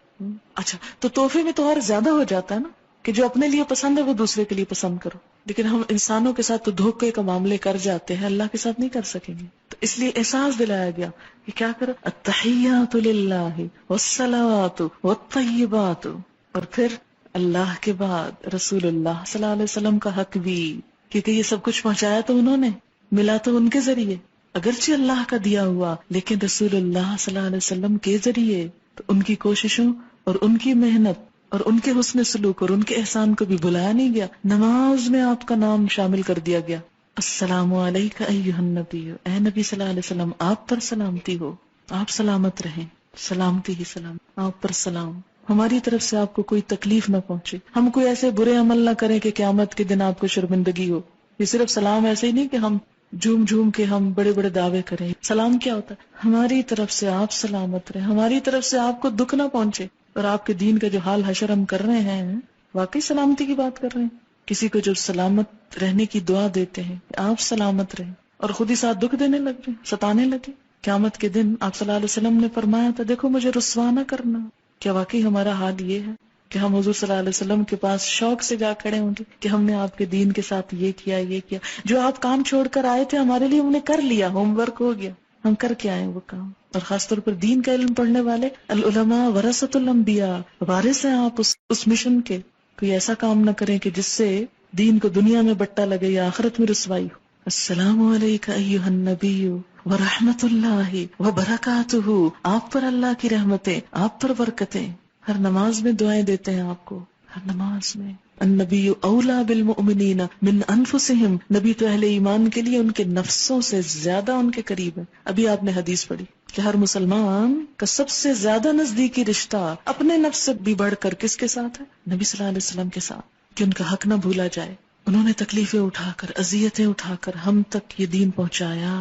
Speaker 1: اچھا تو تحفے میں تو اور زیادہ ہو جاتا ہے نا کہ جو اپنے لیے پسند ہے وہ دوسرے کے لیے پسند کرو، لیکن ہم انسانوں کے ساتھ تو دھوکے کا معاملے کر جاتے ہیں، اللہ کے ساتھ نہیں کر سکیں گے۔ تو اس لیے احساس دلایا گیا کہ کیا کرو، التحیات للہ والصلوات والطیبات، اور پھر اللہ کے بعد رسول اللہ صلی اللہ علیہ وسلم کا حق بھی، کیونکہ یہ سب کچھ پہنچایا تو انہوں نے، ملا تو ان کے ذریعے، اگرچہ اللہ کا دیا ہوا لیکن رسول اللہ صلی اللہ علیہ وسلم کے ذریعے، تو ان کی کوششوں اور ان کی محنت اور ان کے حسن سلوک اور ان کے احسان کو بھی بلایا نہیں گیا، نماز میں آپ کا نام شامل کر دیا گیا، السلام علیکہ ایھا النبی، اے نبی صلی اللہ علیہ وسلم آپ پر سلامتی ہو، آپ سلامت رہیں، سلامتی ہی سلام، آپ پر سلام، ہماری طرف سے آپ کو کوئی تکلیف نہ پہنچے، ہم کوئی ایسے برے عمل نہ کریں کہ قیامت کے دن آپ کو شرمندگی ہو۔ یہ صرف سلام ایسے ہی نہیں کہ ہم جھوم جھوم کے ہم بڑے بڑے دعوے کریں، سلام کیا ہوتا ہے؟ ہماری طرف سے آپ سلامت رہیں، ہماری طرف سے آپ کو دکھ نہ پہنچے، اور آپ کے دین کا جو حال حشر ہم کر رہے ہیں واقعی سلامتی کی بات کر رہے ہیں۔ کسی کو جب سلامت رہنے کی دعا دیتے ہیں کہ آپ سلامت رہیں، اور خود ہی ساتھ دکھ دینے لگ جائیں، ستانے لگے، قیامت کے دن آپ صلی اللہ علیہ وسلم نے فرمایا تھا دیکھو مجھے رسوا نہ کرنا، کیا واقعی ہمارا حال یہ ہے کہ ہم حضور صلی اللہ علیہ وسلم کے پاس شوق سے جا کھڑے ہوں گے کہ ہم نے آپ کے دین کے ساتھ یہ کیا، جو آپ کام چھوڑ کر آئے تھے ہمارے لیے ہم نے کر لیا، ہوم ورک ہو گیا، ہم کر کے آئے وہ کام. اور خاص طور پر دین کا علم پڑھنے والے العلماء ورثۃ الانبیاء، وارث ہیں آپ اس مشن کے. کوئی ایسا کام نہ کریں کہ جس سے دین کو دنیا میں بٹا لگے یا آخرت میں رسوائی ہو. السلام علیکہ ایھا النبی ورحمۃ اللہ وبرکاتہ. آپ پر اللہ کی رحمتیں، آپ پر برکتیں. ہر نماز میں دعائیں دیتے ہیں آپ کو، ہر نماز میں. النبی اولا بالمؤمنین من انفسہم، نبی تو اہل ایمان کے لیے ان کے نفسوں سے زیادہ ان کے قریب ہے. ابھی آپ نے حدیث پڑھی کہ ہر مسلمان کا سب سے زیادہ نزدیکی رشتہ اپنے نفس سے بھی بڑھ کر کس کے ساتھ ہے؟ نبی صلی اللہ علیہ وسلم کے ساتھ، کہ ان کا حق نہ بھولا جائے. انہوں نے تکلیفیں اٹھا کر، اذیتیں اٹھا کر ہم تک یہ دین پہنچایا.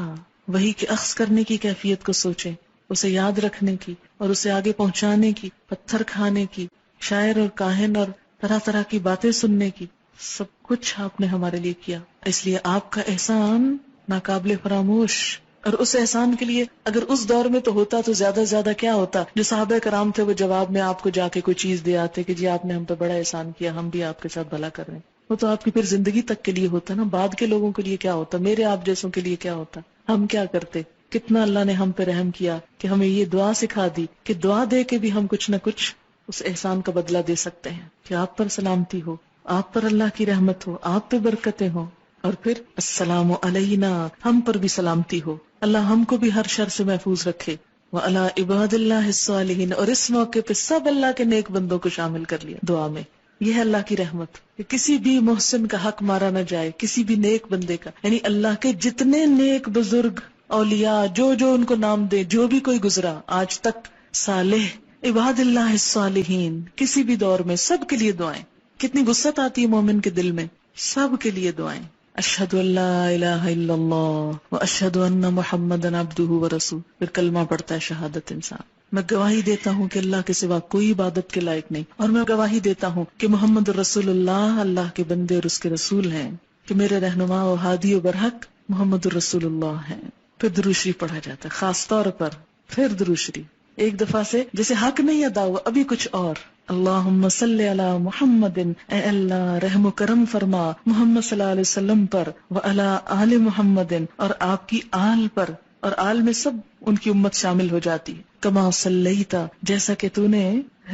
Speaker 1: وہی کہ اخذ کرنے کی کیفیت کو سوچیں، اسے یاد رکھنے کی اور اسے آگے پہنچانے کی، پتھر کھانے کی، شاعر اور کاہن اور طرح طرح کی باتیں سننے کی، سب کچھ آپ نے ہمارے لیے کیا. اس لیے آپ کا احسان ناقابل فراموش. اور اس احسان کے لیے اگر اس دور میں تو ہوتا تو زیادہ سے زیادہ کیا ہوتا. جو صحابہ کرام تھے وہ جواب میں آپ کو جا کے کوئی چیز دے آتے کہ جی آپ نے ہم پہ بڑا احسان کیا، ہم بھی آپ کے ساتھ بھلا کر رہے ہیں. وہ تو آپ کی پھر زندگی تک کے لیے ہوتا نا. بعد کے لوگوں کے لیے کیا ہوتا، میرے آپ جیسوں کے لیے کیا ہوتا، ہم کیا کرتے. کتنا اللہ نے ہم پہ رحم کیا کہ ہمیں یہ دعا سکھا دی کہ دعا دے کے بھی ہم کچھ نہ کچھ اس احسان کا بدلہ دے سکتے ہیں. کہ آپ پر سلامتی ہو، آپ پر اللہ کی رحمت ہو، آپ پہ برکتیں ہوں. اور پھر السلام علینا، ہم پر بھی سلامتی ہو. اللہ ہم کو بھی ہر شر سے محفوظ رکھے. وعلی عباد اللہ الصالحین، اور اس موقع پہ سب اللہ کے نیک بندوں کو شامل کر لیا دعا میں. یہ ہے اللہ کی رحمت کہ کسی بھی محسن کا حق مارا نہ جائے، کسی بھی نیک بندے کا. یعنی اللہ کے جتنے نیک بزرگ اولیاء جو ان کو نام دے، جو بھی کوئی گزرا آج تک، صالح عباد اللہ الصالحین، کسی بھی دور میں سب کے لیے دعائیں. کتنی وسعت آتی ہے مومن کے دل میں، سب کے لیے دعائیں. اشہد ان لا الہ الا اللہ واشہد ان محمدا عبدہ ورسولہ. پھر کلمہ پڑھتا ہے شہادت انسان. میں گواہی دیتا ہوں کہ اللہ کے سوا کوئی عبادت کے لائق نہیں، اور میں گواہی دیتا ہوں کہ محمد رسول اللہ اللہ کے بندے اور اس کے رسول ہیں. کہ میرے رہنما و ہادی و برحق محمد رسول اللہ ہیں. پھر درود شریف پڑھا جاتا ہے خاص طور پر. پھر درود شریف ایک دفعہ سے جیسے حق نہیں ادا ہوا، ابھی کچھ اور. اللہم صلی علی محمد، اے اللہ رحم و کرم فرما محمد صلی اللہ علیہ وسلم پر، وعلی آل محمد، اور آپ کی آل پر. اور آل میں سب ان کی امت شامل ہو جاتی ہے. کما صلیتا، جیسا کہ تو نے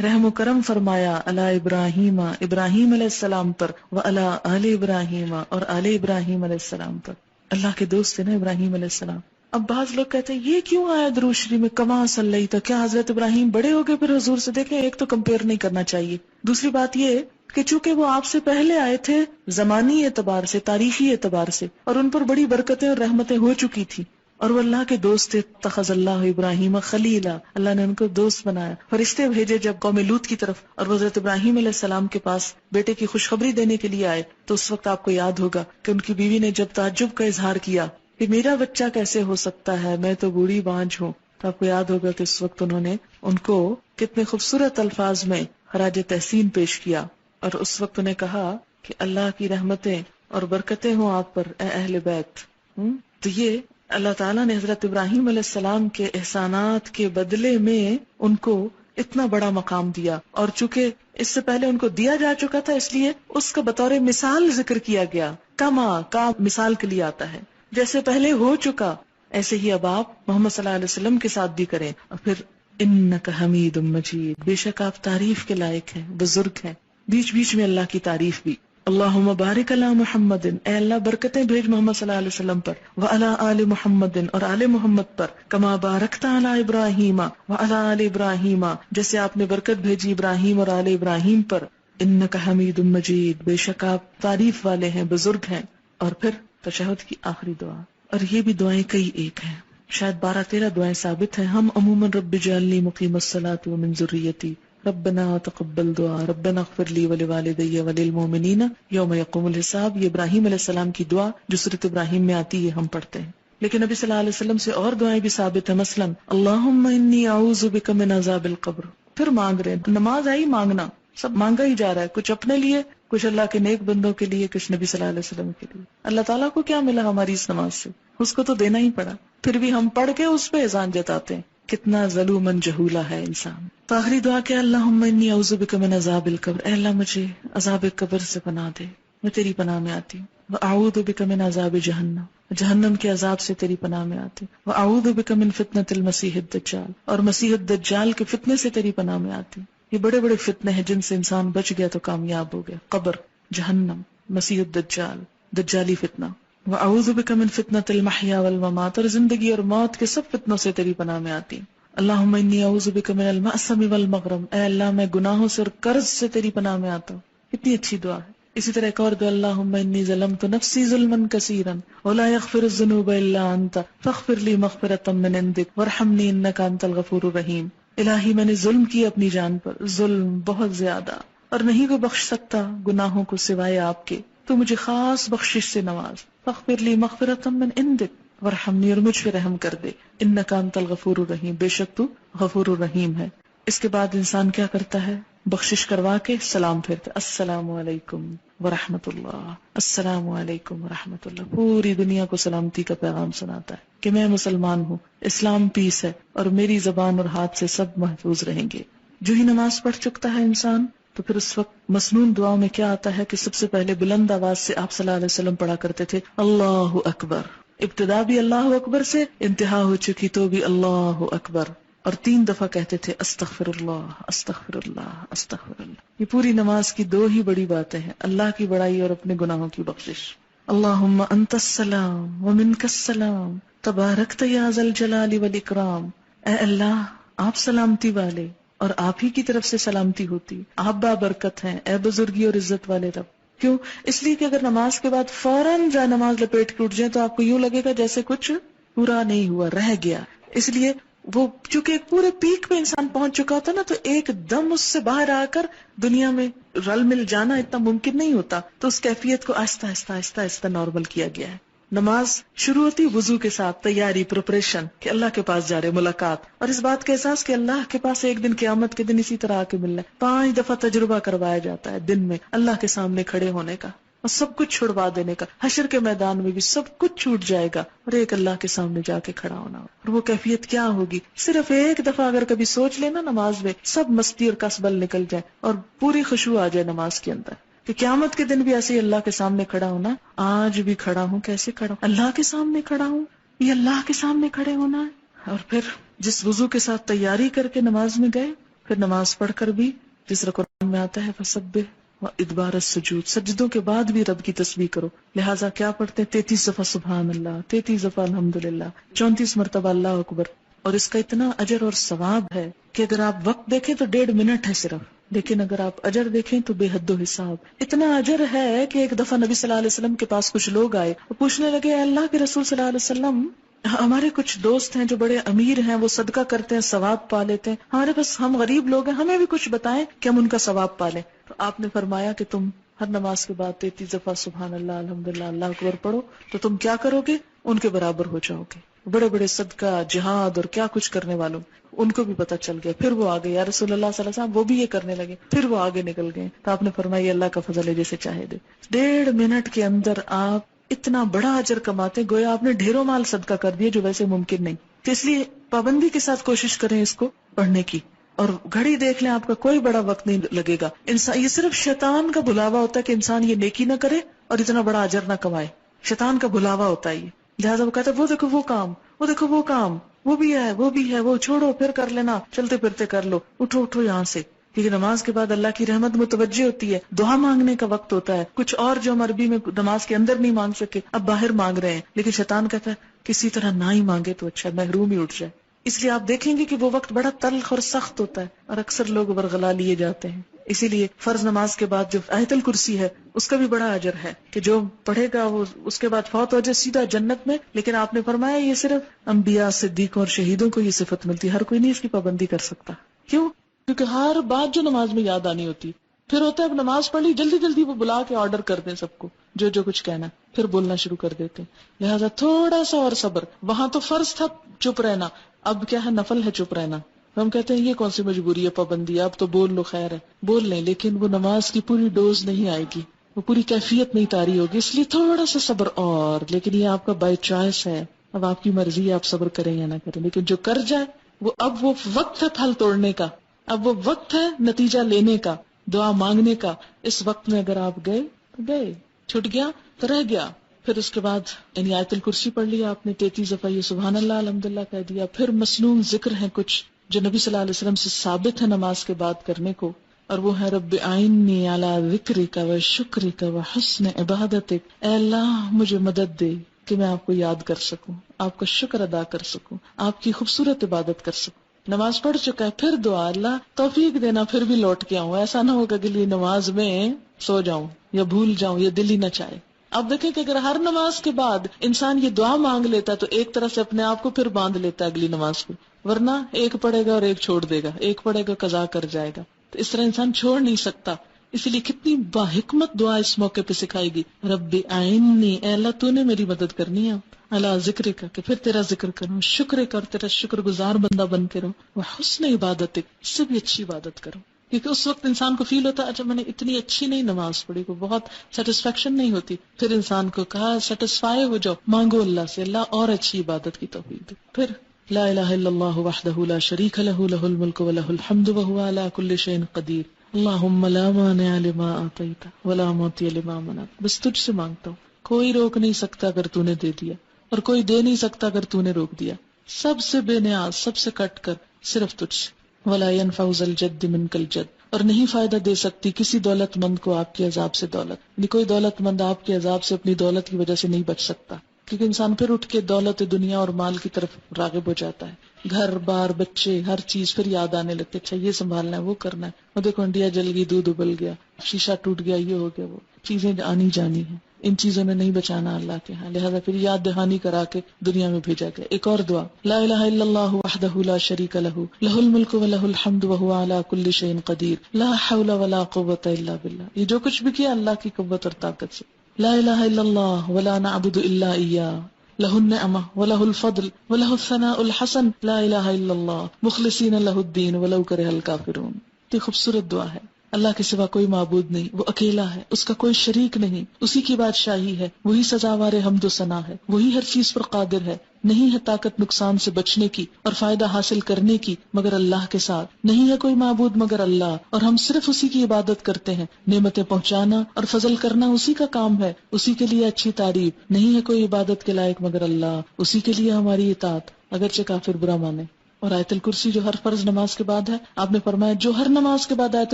Speaker 1: رحم و کرم فرمایا، علی ابراہیم، ابراہیم علیہ السلام پر، وعلی آل ابراہیم، اور آل ابراہیم علیہ السلام پر. اللہ کے دوست ہے نا ابراہیم علیہ السلام. اب بعض لوگ کہتے ہیں یہ کیوں آیا درود شریف میں کما صلیتا؟ کیا حضرت ابراہیم بڑے ہو گئے پھر حضور سے؟ دیکھیں ایک تو کمپیئر نہیں کرنا چاہیے. دوسری بات یہ کہ چونکہ وہ آپ سے پہلے آئے تھے زمانی اعتبار سے، تاریخی اعتبار سے، اور ان پر بڑی برکتیں اور رحمتیں ہو چکی تھی، اور وہ اللہ کے دوست تھے. اتخذ اللہ ابراہیم خلیلا، اللہ نے ان کو دوست بنایا. فرشتے بھیجے جب قوم لوط کی طرف، اور حضرت ابراہیم علیہ السلام کے پاس بیٹے کی خوشخبری دینے کے لیے آئے، تو اس وقت آپ کو یاد ہوگا کہ ان کی بیوی نے جب تعجب کا اظہار کیا کہ میرا بچہ کیسے ہو سکتا ہے، میں تو بوڑھی بانجھ ہوں، تو آپ کو یاد ہوگا کہ اس وقت انہوں نے ان کو کتنے خوبصورت الفاظ میں خراج تحسین پیش کیا. اور اس وقت انہیں کہا کہ اللہ کی رحمتیں اور برکتیں ہوں آپ پر اے اہل بیت. تو یہ اللہ تعالیٰ نے حضرت ابراہیم علیہ السلام کے احسانات کے بدلے میں ان کو اتنا بڑا مقام دیا. اور چونکہ اس سے پہلے ان کو دیا جا چکا تھا، اس لیے اس کا بطور مثال ذکر کیا گیا. کما کا مثال کے لیے آتا ہے، جیسے پہلے ہو چکا ایسے ہی اب آپ محمد صلی اللہ علیہ وسلم کے ساتھ بھی کریں. اور پھر انک حمید مجید، بے شک آپ تعریف کے لائق ہیں، بزرگ ہیں. بیچ بیچ میں اللہ کی تعریف بھی. اللہم بارک علی محمد، اے اللہ برکتیں بھیج محمد صلی اللہ علیہ وسلم پر، وعلی آل محمد، اور آل محمد پر، کما بارکت علی ابراہیم وعلی آل ابراہیم، جیسے آپ نے برکت بھیجی ابراہیم اور آل ابراہیم پر. انک حمید مجید، بے شک آپ تعریف والے ہیں، بزرگ ہیں. اور پھر تشہد کی آخری دعا. اور یہ بھی دعائیں کئی ایک ہیں، شاید 12-13 دعائیں ثابت ہیں. ہم عموماً رب اجعلنی مقیم الصلاۃ ومن ذریتی، ربنا تقبل دعا، ربنا اغفر لی ولوالدی وللمؤمنین یوم یقوم الحساب. یہ ابراہیم علیہ السلام کی دعا جو سورۃ ابراہیم میں آتی ہے ہم پڑھتے ہیں. لیکن نبی صلی اللہ علیہ وسلم سے اور دعائیں بھی ثابت ہیں، مثلا اللہم انی اعوذ بک من عذاب القبر. پھر مانگ رہے ہیں، نماز آئی مانگنا، سب مانگا ہی جا رہا ہے، کچھ اپنے لیے، کچھ اللہ کے نیک بندوں کے لیے، کچھ نبی صلی اللہ علیہ وسلم کے لیے. اللہ تعالیٰ کو کیا ملا ہماری اس نماز سے؟ اس کو تو دینا ہی پڑا. پھر بھی ہم پڑھ کے اس پہ اذان جتاتے ہیں کتنا ظلومن جہولا ہے انسان. تو آخری دعا کیا؟ اللہم انی اعوذ بک من عذاب القبر، اے اللہ مجھے عذاب قبر سے پناہ دے، میں تیری پناہ میں آتی ہوں. واعوذ بک من عذاب جہنم، جہنم کے عذاب سے تیری پناہ میں آتی ہوں. واعوذ بک من فتنۃ المسیح الدجال، اور مسیح الدجال کے فتنے سے تیری پناہ میں آتی ہوں. یہ بڑے بڑے فتنے ہیں جن سے انسان بچ گیا تو کامیاب ہو گیا. قبر، جہنم، مسیح الدجال، دجالی فتنہ. واعوذ بک من فتنۃ المحیا والممات، اور زندگی اور موت کے سب فتنوں سے تیری پناہ میں آتی ہوں. اللہم انی اعوذ بک من المأثم والمغرم، اے اللہ میں گناہوں سے اور قرض سے تیری پناہ میں آتا ہوں. کتنی اچھی دعا ہے. اسی طرح ایک اور دعا، اللہم انی ظلمت نفسی ظلما کثیرا ولا یغفر الذنوب الا انت فاغفر لی مغفرۃ من عندک وارحمنی انک انت الغفور الرحیم. الہی میں نے ظلم کیا اپنی جان پر، ظلم بہت زیادہ، اور نہیں کوئی بخش سکتا گناہوں کو سوائے آپ کے، تو مجھے خاص بخشش سے نواز. فاغفر لی مغفرۃ من عندک وارحمنی، اور مجھ پہ رحم کر دے. انک انت الغفور الرحیم، بے شک تو غفور الرحیم ہے. اس کے بعد انسان کیا کرتا ہے؟ بخشش کروا کے سلام پھیرتا، السلام علیکم ورحمۃ اللہ، السلام علیکم ورحمۃ اللہ. پوری دنیا کو سلامتی کا پیغام سناتا ہے کہ میں مسلمان ہوں، اسلام پیس ہے، اور میری زبان اور ہاتھ سے سب محفوظ رہیں گے. جو ہی نماز پڑھ چکتا ہے انسان، تو پھر اس وقت مسنون دعاؤں میں کیا آتا ہے کہ سب سے پہلے بلند آواز سے آپ صلی اللہ علیہ وسلم پڑھا کرتے تھے اللہ اکبر. ابتدا بھی اللہ اکبر سے، انتہا ہو چکی تو بھی اللہ اکبر، اور 3 دفعہ کہتے تھے استغفر اللہ استغفر اللہ استغفر اللہ. یہ پوری نماز کی 2 ہی بڑی باتیں ہیں، اللہ کی بڑائی اور اپنے گناہوں کی بخشش. اللہم انت السلام ومنک السلام تبارکت یا ذا الجلال والاکرام. اے اللہ آپ سلامتی والے اور آپ ہی کی طرف سے سلامتی ہوتی، آپ بابرکت ہیں، اے بزرگی اور عزت والے رب. کیوں؟ اس لیے کہ اگر نماز کے بعد فوراً جائے نماز لپیٹ کے اٹھ جائیں تو آپ کو یوں لگے گا جیسے کچھ پورا نہیں ہوا، رہ گیا. اس لیے وہ چونکہ ایک پورے پیک پہ انسان پہنچ چکا ہوتا نا، تو ایک دم اس سے باہر آ کر دنیا میں رل مل جانا اتنا ممکن نہیں ہوتا. تو اس کیفیت کو آہستہ آہستہ آہستہ آہستہ نارمل کیا گیا ہے. نماز شروع ہوتی وضو کے ساتھ، تیاری، پریپریشن کہ اللہ کے پاس جا رہے، ملاقات، اور اس بات کا احساس کہ اللہ کے پاس ایک دن قیامت کے دن اسی طرح آ کے ملنا ہے. 5 دفعہ تجربہ کروایا جاتا ہے دن میں اللہ کے سامنے کھڑے ہونے کا اور سب کچھ چھڑوا دینے کا. حشر کے میدان میں بھی سب کچھ چھوٹ جائے گا اور ایک اللہ کے سامنے جا کے کھڑا ہونا. اور وہ کیفیت کیا ہوگی؟ صرف ایک دفعہ اگر کبھی سوچ لینا نماز میں، سب مستی اور کسبل نکل جائے اور پوری خشوع آ جائے نماز کے اندر کہ قیامت کے دن بھی ایسے ہی اللہ کے سامنے کھڑا ہونا. آج بھی کھڑا ہوں، کیسے کھڑا ہوں؟ اللہ کے سامنے کھڑا ہوں. یہ اللہ کے سامنے کھڑے ہونا ہے. اور پھر جس وضو کے ساتھ تیاری کر کے نماز میں گئے، پھر نماز پڑھ کر بھی جس طرح قرآن میں آتا ہے فسبح وادبار السجود، سجدوں کے بعد بھی رب کی تسبیح کرو. لہٰذا کیا پڑھتے ہیں؟ 33 دفعہ سبحان اللہ، 33 دفعہ الحمدللہ، 34 مرتبہ اللہ اکبر. اور اس کا اتنا اجر اور ثواب ہے کہ اگر آپ وقت دیکھیں تو 1.5 منٹ ہے صرف، لیکن اگر آپ اجر دیکھیں تو بے حد و حساب. اتنا اجر ہے کہ ایک دفعہ نبی صلی اللہ علیہ وسلم کے پاس کچھ لوگ آئے اور پوچھنے لگے اے اللہ کے رسول صلی اللہ علیہ وسلم، ہمارے کچھ دوست ہیں جو بڑے امیر ہیں، وہ صدقہ کرتے ہیں، ثواب پا لیتے ہیں، ہمارے پاس ہم غریب لوگ ہیں، ہمیں بھی کچھ بتائیں کہ ہم ان کا ثواب پا لیں. تو آپ نے فرمایا کہ تم ہر نماز کے بعد 33 دفعہ سبحان اللہ الحمدللہ اللہ اکبر پڑھو تو تم کیا کرو گے؟ ان کے برابر ہو جاؤ گے. بڑے بڑے صدقہ، جہاد اور کیا کچھ کرنے والوں ان کو بھی پتہ چل گیا. پھر وہ آگے یا رسول اللہ صلی اللہ علیہ وسلم، وہ بھی یہ کرنے لگے، پھر وہ آگے نکل گئے. تو آپ نے فرمایا یہ اللہ کا فضل ہے، جیسے چاہے دے. 1.5 منٹ کے اندر آپ اتنا بڑا اجر کماتے، گویا آپ نے ڈھیروں مال صدقہ کر دیا جو ویسے ممکن نہیں. تو اس لیے پابندی کے ساتھ کوشش کریں اس کو پڑھنے کی. اور گھڑی دیکھ لیں، آپ کا کوئی بڑا وقت نہیں لگے گا. انسان یہ صرف شیطان کا بھلاوا ہوتا ہے کہ انسان یہ نیکی نہ کرے اور اتنا بڑا اجر نہ کمائے. شیطان کا بھلاوا ہوتا ہے یہ. لہٰذا وہ کہتا ہے وہ دیکھو وہ کام، وہ دیکھو وہ کام، وہ بھی ہے وہ بھی ہے، وہ چھوڑو پھر کر لینا، چلتے پھرتے کر لو، اٹھو اٹھو یہاں سے. کیونکہ نماز کے بعد اللہ کی رحمت متوجہ ہوتی ہے، دعا مانگنے کا وقت ہوتا ہے. کچھ اور جو ہم عربی میں نماز کے اندر نہیں مانگ سکے اب باہر مانگ رہے ہیں، لیکن شیطان کہتا ہے کسی طرح نہ ہی مانگے تو اچھا، محروم ہی اٹھ جائے. اس لیے آپ دیکھیں گے کہ وہ وقت بڑا تلخ اور سخت ہوتا ہے اور اکثر لوگ ورغلا لیے جاتے ہیں. اسی لیے فرض نماز کے بعد جو آیت الکرسی ہے اس کا بھی بڑا اجر ہے کہ جو پڑھے گا وہ اس کے بعد فوت ہو جائے سیدھا جنت میں. لیکن آپ نے فرمایا یہ صرف انبیاء، صدیقوں اور شہیدوں کو یہ صفت ملتی ہے، ہر کوئی نہیں اس کی پابندی کر سکتا. کیوں؟ کیونکہ ہر بات جو نماز میں یاد آنی ہوتی، پھر ہوتا ہے اب نماز پڑھ لی جلدی جلدی وہ بلا کے آرڈر کر دیں سب کو جو جو کچھ کہنا، پھر بولنا شروع کر دیتے. لہٰذا تھوڑا سا اور صبر. وہاں تو فرض تھا چپ رہنا، اب کیا ہے نفل ہے چپ رہنا. ہم کہتے ہیں یہ کون سی مجبوری ہے، پابندی ہے، اب تو بول لو، خیر ہے بول لیں، لیکن وہ نماز کی پوری ڈوز نہیں آئے گی، وہ پوری کیفیت نہیں طاری ہوگی. اس لیے تھوڑا سا صبر اور، لیکن یہ آپ کا بائی چوائس ہے، اب آپ کی مرضی ہے آپ صبر کریں یا نہ کریں. لیکن جو کر جائے اب وہ وقت ہے پھل توڑنے کا، اب وہ وقت ہے نتیجہ لینے کا، دعا مانگنے کا. اس وقت میں اگر آپ گئے تو گئے، چھٹ گیا تو رہ گیا. پھر اس کے بعد یعنی آیت الکرسی پڑھ لیا آپ نے 33 دفعہ، یہ سبحان اللہ الحمدللہ کہہ دیا. پھر مسنون ذکر ہیں کچھ جو نبی صلی اللہ علیہ وسلم سے ثابت ہے نماز کے بعد کرنے کو، اور وہ ہے رب اعنی علی ذکرک و شکرک و حسن عبادتک. اے اللہ مجھے مدد دے کہ میں آپ کو یاد کر سکوں، آپ کا شکر ادا کر سکوں، آپ کی خوبصورت عبادت کر سکوں. نماز پڑھ چکا ہے، پھر دعا اللہ توفیق دینا پھر بھی لوٹ کے آؤں. ایسا نہ ہوگا کہ نماز میں سو جاؤں یا بھول جاؤں یا دل ہی نہ چاہے. اب دیکھیں کہ اگر ہر نماز کے بعد انسان یہ دعا مانگ لیتا تو ایک طرح سے اپنے آپ کو پھر باندھ لیتا اگلی نماز کو، ورنہ ایک پڑھے گا اور ایک چھوڑ دے گا، ایک پڑھے گا قضا کر جائے گا. تو اس طرح انسان چھوڑ نہیں سکتا. اسی لیے کتنی باحکمت دعا اس موقع پہ سکھائے گی، رب اعنی، اے اللہ تو نے میری مدد کرنی ہے، اللہ ذکر کا کہ پھر تیرا ذکر کروں، شکر کر تیرا شکر گزار بندہ بن کے رہوں، وہ حسن عبادت اس سے بھی اچھی عبادت کروں. کیونکہ اس وقت انسان کو فیل ہوتا ہے اچھا میں نے اتنی اچھی نہیں نماز پڑھی، کو بہت سیٹسفیکشن نہیں ہوتی. پھر انسان کو کہا سیٹسفائی ہو جاؤ، مانگو اللہ سے اللہ اور اچھی عبادت کی توفیق دے. پھر لا الہ الا اللہ وحدہ لا شریک لہ لہ الملک ولہ الحمد وہو علی کل شیء قدیر. اللہم لا مانع لما اعطیت ولا معطی لما منعت. بس تجھ سے مانگتا ہوں، کوئی روک نہیں سکتا اگر تو نے دے دیا، اور کوئی دے نہیں سکتا اگر تو نے روک دیا. سب سے بے نیاز، سب سے کٹ کر صرف تجھ سے. ولا ينفع ذا الجد منك الجد، اور نہیں فائدہ دے سکتی کسی دولت مند کو آپ کے عذاب سے دولت. یعنی کوئی دولت مند آپ کے عذاب سے اپنی دولت کی وجہ سے نہیں بچ سکتا، کیونکہ انسان پھر اٹھ کے دولت دنیا اور مال کی طرف راغب ہو جاتا ہے. گھر بار بچے ہر چیز پھر یاد آنے لگتے، اچھا یہ سنبھالنا ہے وہ کرنا ہے، وہ دیکھو انڈیا جل گئی، دودھ ابل گیا، شیشہ ٹوٹ گیا، یہ ہو گیا، وہ چیزیں آنی جانی ہیں. ان چیزوں نے نہیں بچانا اللہ کے ہاں، لہذا پھر یاد دہانی کرا کے دنیا میں بھیجا گیا. ایک اور دعا، لا الہ الا اللہ وحدہ لا شریک لہ لہ الملک ولہ الحمد وہو علی کل شیء قدیر لا حول ولا قوۃ الا باللہ. یہ جو کچھ بھی کیا اللہ کی قوت اور طاقت سے. لا الہ الا اللہ ولا نعبد الا ایاہ لہ النعمہ ولہ الفضل ولہ الثناء الحسن لا الہ الا اللہ مخلصین لہ الدین ولو کرہ الکافرون. یہ خوبصورت دعا ہے. اللہ کے سوا کوئی معبود نہیں، وہ اکیلا ہے، اس کا کوئی شریک نہیں، اسی کی بادشاہی ہے، وہی سزاوار حمد و ثنا ہے، وہی ہر چیز پر قادر ہے. نہیں ہے طاقت نقصان سے بچنے کی اور فائدہ حاصل کرنے کی مگر اللہ کے ساتھ. نہیں ہے کوئی معبود مگر اللہ، اور ہم صرف اسی کی عبادت کرتے ہیں. نعمتیں پہنچانا اور فضل کرنا اسی کا کام ہے، اسی کے لیے اچھی تعریف. نہیں ہے کوئی عبادت کے لائق مگر اللہ، اسی کے لیے ہماری اطاعت اگرچہ کافر برا مانے. اور آیت الکرسی جو ہر فرض نماز کے بعد ہے، آپ نے فرمایا جو ہر نماز کے بعد آیت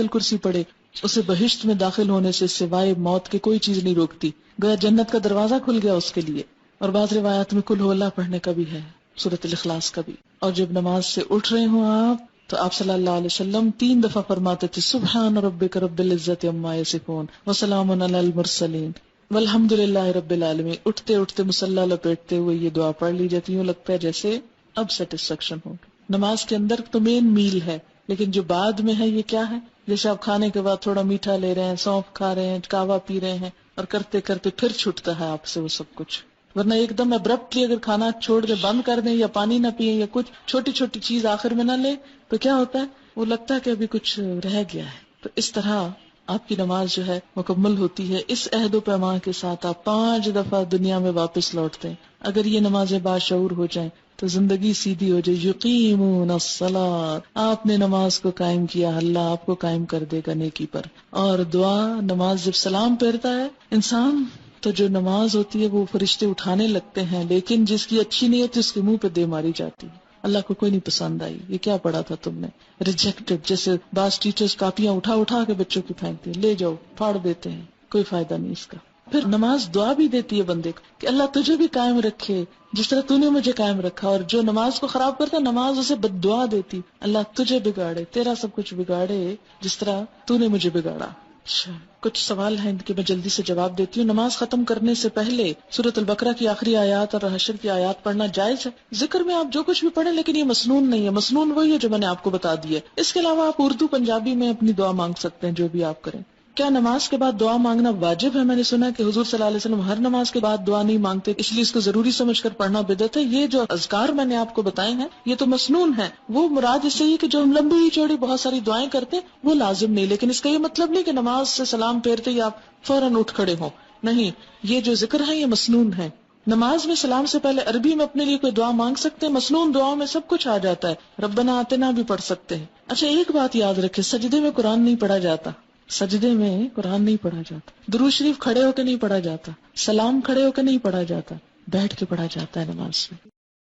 Speaker 1: الکرسی پڑھے اسے بہشت میں داخل ہونے سے سوائے موت کے کوئی چیز نہیں روکتی. گویا جنت کا دروازہ کھل گیا اس کے لیے. اور بعض روایات میں قل ھو اللہ پڑھنے کا بھی ہے، سورۃ الاخلاص کا بھی. اور جب نماز سے اٹھ رہے ہوں آپ تو آپ صلی اللہ علیہ وسلم 3 دفعہ فرماتے تھے سبحان ربک رب العزت عما یصفون وسلام علی المرسلین والحمد للہ رب العالمین. اٹھتے اٹھتے مصلی لپیٹتے ہوئے یہ دعا پڑھ لی جاتی. یوں لگتا ہے جیسے اب سیٹسفیکشن ہو. نماز کے اندر تو مین میل ہے، لیکن جو بعد میں ہے یہ کیا ہے؟ جیسے آپ کھانے کے بعد تھوڑا میٹھا لے رہے ہیں، سونف کھا رہے ہیں، کہوہ پی رہے ہیں، اور کرتے کرتے پھر چھٹتا ہے آپ سے وہ سب کچھ. ورنہ ایک دم ابرپٹلی اگر کھانا چھوڑ دیں، بند کر دیں، یا پانی نہ پیئیں، یا کچھ چھوٹی چھوٹی چیز آخر میں نہ لیں، تو کیا ہوتا ہے؟ وہ لگتا ہے کہ ابھی کچھ رہ گیا ہے. تو اس طرح آپ کی نماز جو ہے مکمل ہوتی ہے. اس عہد و پیمان کے ساتھ آپ 5 دفعہ دنیا میں واپس لوٹتے ہیں. اگر یہ نمازیں باشعور ہو جائیں تو زندگی سیدھی ہو جائے. یقیمون الصلاۃ، آپ نے نماز کو قائم کیا، اللہ آپ کو قائم کر دے گا نیکی پر. اور دعا، نماز جب سلام پھیرتا ہے انسان تو جو نماز ہوتی ہے وہ فرشتے اٹھانے لگتے ہیں، لیکن جس کی اچھی نیت اس کے منہ پہ دے ماری جاتی ہے. اللہ کو کوئی نہیں پسند آئی، یہ کیا پڑھا تھا تم نے، ریجیکٹڈ. جیسے بعض ٹیچرز کاپیاں اٹھا اٹھا کے بچوں کی پھینکتے ہیں، لے جاؤ، پھاڑ دیتے ہیں، کوئی فائدہ نہیں اس کا. پھر نماز دعا بھی دیتی ہے بندے کو کہ اللہ تجھے بھی قائم رکھے جس طرح تو نے مجھے قائم رکھا. اور جو نماز کو خراب کرتا نماز اسے بد دعا دیتی، اللہ تجھے بگاڑے، تیرا سب کچھ بگاڑے جس طرح تو نے مجھے بگاڑا. اچھا، کچھ سوال ہیں ان کے میں جلدی سے جواب دیتی ہوں. نماز ختم کرنے سے پہلے سورۃ البقرہ کی آخری آیات اور حشر کی آیات پڑھنا جائز ہے؟ ذکر میں آپ جو کچھ بھی پڑھیں، لیکن یہ مسنون نہیں ہے. مسنون وہی ہے جو میں نے آپ کو بتا دی ہے. اس کے علاوہ آپ اردو پنجابی میں اپنی دعا مانگ سکتے ہیں، جو بھی آپ کریں. کیا نماز کے بعد دعا مانگنا واجب ہے؟ میں نے سنا کہ حضور صلی اللہ علیہ وسلم ہر نماز کے بعد دعا نہیں مانگتے، اس لیے اس کو ضروری سمجھ کر پڑھنا بدعت ہے. یہ جو اذکار میں نے آپ کو بتائے ہیں یہ تو مسنون ہے. وہ مراد اس سے یہ کہ جو ہم لمبی چوڑی بہت ساری دعائیں کرتے ہیں وہ لازم نہیں. لیکن اس کا یہ مطلب نہیں کہ نماز سے سلام پھیرتے ہی آپ فوراً اٹھ کھڑے ہوں، نہیں. یہ جو ذکر ہے یہ مسنون ہے. نماز میں سلام سے پہلے عربی میں اپنے لیے کوئی دعا مانگ سکتے ہیں؟ مصنون دعاؤں میں سب کچھ آ جاتا ہے، ربنا آتنا بھی پڑھ سکتے ہیں۔ اچھا ایک بات یاد رکھے، سجدے میں قرآن نہیں پڑھا جاتا، سجدے میں قرآن نہیں پڑھا جاتا، درود شریف کھڑے ہو کے نہیں پڑھا جاتا، سلام کھڑے ہو کے نہیں پڑھا جاتا، بیٹھ کے پڑھا جاتا ہے نماز میں۔